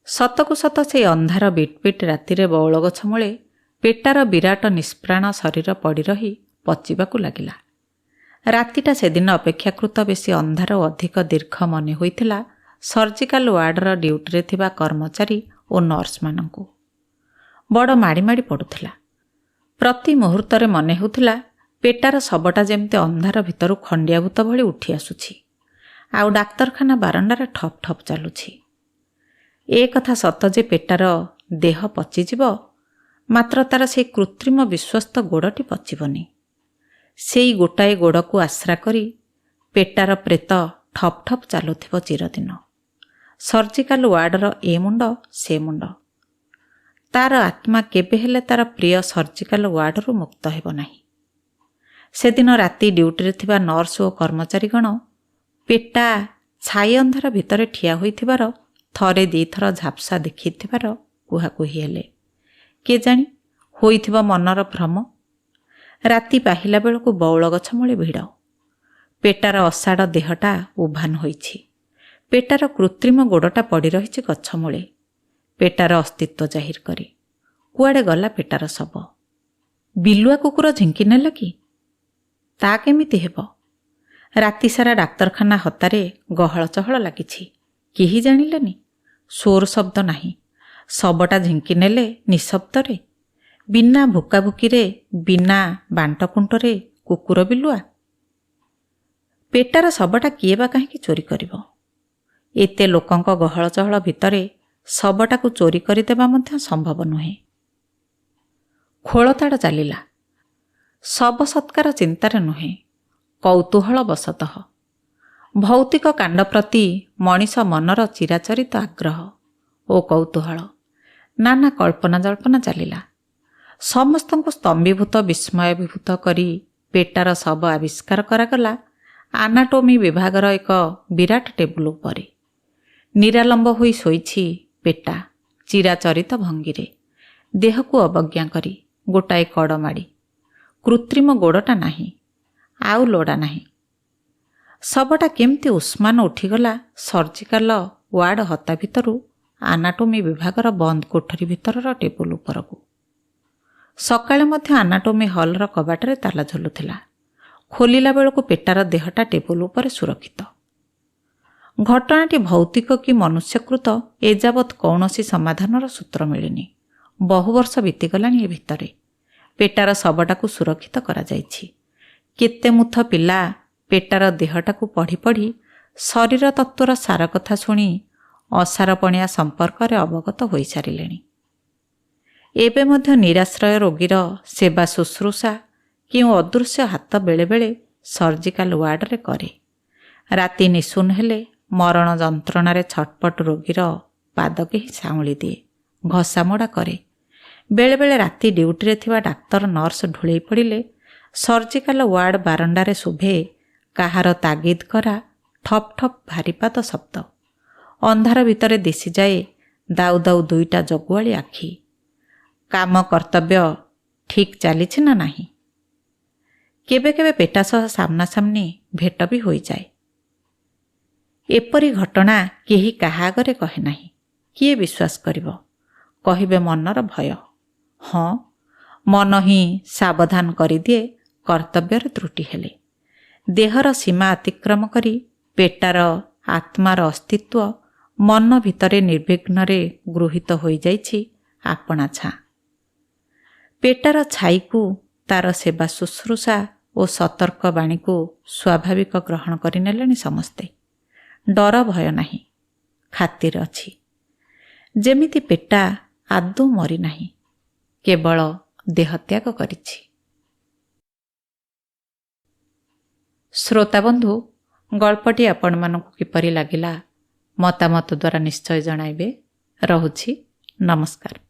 ସତକୁ ସତ ସେଇ ଅନ୍ଧାର ବିଟବିଟ ରାତିରେ ବଉଳ ଗଛ ମୂଳେ ପେଟାର ବିରାଟ ନିଷ୍ପ୍ରାଣ ଶରୀର ପଡ଼ି ରହି ପଚିବାକୁ ଲାଗିଲା। ରାତିଟା ସେଦିନ ଅପେକ୍ଷାକୃତ ବେଶୀ ଅନ୍ଧାର ଓ ଅଧିକ ଦୀର୍ଘ ମନେ ହୋଇଥିଲା ସର୍ଜିକାଲ ୱାର୍ଡର ଡ୍ୟୁଟିରେ ଥିବା କର୍ମଚାରୀ ଓ ନର୍ସମାନଙ୍କୁ। ବଡ଼ ମାଡ଼ି ମାଡ଼ି ପଡ଼ୁଥିଲା। ପ୍ରତି ମୁହୂର୍ତ୍ତରେ ମନେ ହେଉଥିଲା ପେଟାର ଶବଟା ଯେମିତି ଅନ୍ଧାର ଭିତରୁ ଖଣ୍ଡିଆଭୂତ ଭଳି ଉଠି ଆସୁଛି, ଆଉ ଡାକ୍ତରଖାନା ବାରଣ୍ଡାରେ ଠପ୍ ଠପ୍ ଚାଲୁଛି। ଏ କଥା ସତ ଯେ ପେଟାର ଦେହ ପଚିଯିବ, ମାତ୍ର ତାର ସେଇ କୃତ୍ରିମ ବିଶ୍ୱସ୍ତ ଗୋଡ଼ଟି ପଚିବନି। ସେଇ ଗୋଟାଏ ଗୋଡ଼କୁ ଆଶ୍ରା କରି ପେଟାର ପ୍ରେତ ଠପ୍ ଠପ୍ ଚାଲୁଥିବ ଚିରଦିନ। ସର୍ଜିକାଲ ୱାର୍ଡର ଏ ମୁଣ୍ଡ ସେ ମୁଣ୍ଡ। ତାର ଆତ୍ମା କେବେ ହେଲେ ତାର ପ୍ରିୟ ସର୍ଜିକାଲ ୱାର୍ଡରୁ ମୁକ୍ତ ହେବ ନାହିଁ। ସେଦିନ ରାତି ଡ୍ୟୁଟିରେ ଥିବା ନର୍ସ ଓ କର୍ମଚାରୀଗଣ ପେଟା ଛାଇ ଅନ୍ଧାର ଭିତରେ ଠିଆ ହୋଇଥିବାର ଥରେ ଦିଥର ଝାପ୍ସା ଦେଖିଥିବାର କୁହାକୁହି ହେଲେ। କେଜାଣି ହୋଇଥିବ ମନର ଭ୍ରମ। ରାତି ପାହିଲା ବେଳକୁ ବଉଳ ଗଛ ମୂଳେ ଭିଡ଼। ପେଟାର ଅଷାଢ଼ ଦେହଟା ଉଭାନ ହୋଇଛି। ପେଟାର କୃତ୍ରିମ ଗୋଡ଼ଟା ପଡ଼ି ରହିଛି ଗଛ ମୂଳେ, ପେଟାର ଅସ୍ତିତ୍ୱ ଜାହିର କରି। କୁଆଡ଼େ ଗଲା ପେଟାର ଶବ? ବିଲୁଆ କୁକୁର ଝିଙ୍କି ନେଲା କି? ତା କେମିତି ହେବ? ରାତିସାରା ଡାକ୍ତରଖାନା ହତାରେ ଗହଳ ଚହଳ ଲାଗିଛି। କେହି ଜାଣିଲେନି। ସୋର ଶବ୍ଦ ନାହିଁ। ଶବଟା ଝିଙ୍କି ନେଲେ ନିଶବ୍ଦରେ, ବିନା ଭୁକାଭୁକିରେ, ବିନା ବାଣ୍ଟକୁଣ୍ଟରେ କୁକୁର ବିଲୁଆ। ପେଟାର ଶବଟା କିଏ ବା କାହିଁକି ଚୋରି କରିବ? ଏତେ ଲୋକଙ୍କ ଗହଳ ଚହଳ ଭିତରେ ଶବଟାକୁ ଚୋରି କରିଦେବା ମଧ୍ୟ ସମ୍ଭବ ନୁହେଁ। ଖୋଳତାଡ଼ ଚାଲିଲା। ଶବ ସତ୍କାର ଚିନ୍ତାରେ ନୁହେଁ, କୌତୂହଳ ବଶତଃ। ଭୌତିକ କାଣ୍ଡ ପ୍ରତି ମଣିଷ ମନର ଚିରାଚରିତ ଆଗ୍ରହ ଓ କୌତୂହଳ। ନାନା କଳ୍ପନା ଜଳ୍ପନା ଚାଲିଲା। ସମସ୍ତଙ୍କୁ ସ୍ତମ୍ଭୀଭୂତ ବିସ୍ମୟବିଭୂତ କରି ପେଟାର ଶବ ଆବିଷ୍କାର କରାଗଲା ଆନାଟୋମି ବିଭାଗର ଏକ ବିରାଟ ଟେବୁଲ ଉପରେ। ନିରାଲମ୍ବ ହୋଇ ଶୋଇଛି ପେଟା ଚିରାଚରିତ ଭଙ୍ଗୀରେ, ଦେହକୁ ଅବଜ୍ଞା କରି, ଗୋଟାଏ କଡ଼ ମାଡ଼ି। କୃତ୍ରିମ ଗୋଡ଼ଟା ନାହିଁ, ଆଉ ଲୋଡ଼ା ନାହିଁ। ଶବଟା କେମିତି ଉଷ୍ମାନ ଉଠିଗଲା ସର୍ଜିକାଲ ୱାର୍ଡ ହତା ଭିତରୁ ଆନାଟୋମି ବିଭାଗର ବନ୍ଦ କୋଠରୀ ଭିତରର ଟେବୁଲ ଉପରକୁ। ସକାଳେ ମଧ୍ୟ ଆନାଟୋମି ହଲର କବାଟରେ ତାଲା ଝୁଲୁଥିଲା। ଖୋଲିଲା ବେଳକୁ ପେଟାର ଦେହଟା ଟେବୁଲ ଉପରେ ସୁରକ୍ଷିତ। ଘଟଣାଟି ଭୌତିକ କି ମନୁଷ୍ୟକୃତ ଏଯାବତ୍ କୌଣସି ସମାଧାନର ସୂତ୍ର ମିଳିନି। ବହୁ ବର୍ଷ ବିତିଗଲାଣି ଏ ଭିତରେ। ପେଟାର ଶବଟାକୁ ସୁରକ୍ଷିତ କରାଯାଇଛି। କେତେ ମୁଥ ପିଲା ପେଟାର ଦେହଟାକୁ ପଢ଼ି ପଢ଼ି ଶରୀର ତତ୍ତ୍ୱର ସାର କଥା ଶୁଣି ଅସାରପଣିଆ ସମ୍ପର୍କରେ ଅବଗତ ହୋଇସାରିଲେଣି। ଏବେ ମଧ୍ୟ ନିରାଶ୍ରୟ ରୋଗୀର ସେବା ଶୁଶ୍ରୂଷା କେଉଁ ଅଦୃଶ୍ୟ ହାତ ବେଳେବେଳେ ସର୍ଜିକାଲ ୱାର୍ଡରେ କରେ। ରାତି ନିଶୁନ ହେଲେ ମରଣ ଯନ୍ତ୍ରଣାରେ ଛଟପଟ ରୋଗୀର ପାଦ କେହି ସାଉଁଳି ଦିଏ, ଘଷାମୋଡ଼ା କରେ। ବେଳେବେଳେ ରାତି ଡ୍ୟୁଟିରେ ଥିବା ଡାକ୍ତର ନର୍ସ ଢୁଳେଇ ପଡ଼ିଲେ ସର୍ଜିକାଲ ୱାର୍ଡ ବାରଣ୍ଡାରେ ଶୁଭେ କାହାର ତାଗିଦ କରା ଠପ୍ ଠପ୍ ଭାରିପାଦ ଶବ୍ଦ। ଅନ୍ଧାର ଭିତରେ ଦିଶିଯାଏ ଦାଉ ଦାଉ ଦୁଇଟା ଜଗୁଆଳି ଆଖି। କାମ କର୍ତ୍ତବ୍ୟ ଠିକ୍ ଚାଲିଛି ନା ନାହିଁ। କେବେ କେବେ ପେଟା ସହ ସାମ୍ନାସାମ୍ନି ଭେଟ ବି ହୋଇଯାଏ। ଏପରି ଘଟଣା କେହି କାହା ଆଗରେ କହେ ନାହିଁ। କିଏ ବିଶ୍ୱାସ କରିବ? କହିବେ ମନର ଭୟ। ହଁ, ମନ ହିଁ ସାବଧାନ କରିଦିଏ କର୍ତ୍ତବ୍ୟରେ ତ୍ରୁଟି ହେଲେ। ଦେହର ସୀମା ଅତିକ୍ରମ କରି ପେଟାର ଆତ୍ମାର ଅସ୍ତିତ୍ୱ ମନ ଭିତରେ ନିର୍ବିଘ୍ନରେ ଗୃହୀତ ହୋଇଯାଇଛି ଆପଣା ଛାଁ। ପେଟାର ଛାଇକୁ, ତାର ସେବା ଶୁଶ୍ରୂଷା ଓ ସତର୍କ ବାଣୀକୁ ସ୍ୱାଭାବିକ ଗ୍ରହଣ କରିନେଲେଣି ସମସ୍ତେ। ଡର ଭୟ ନାହିଁ, ଖାତିର ଅଛି। ଯେମିତି ପେଟା ଆଦୌ ମରିନାହିଁ, କେବଳ ଦେହତ୍ୟାଗ କରିଛି। ଶ୍ରୋତାବନ୍ଧୁ, ଗଳ୍ପଟି ଆପଣମାନଙ୍କୁ କିପରି ଲାଗିଲା ମତାମତ ଦ୍ୱାରା ନିଶ୍ଚୟ ଜଣାଇବେ। ରହୁଛି, ନମସ୍କାର।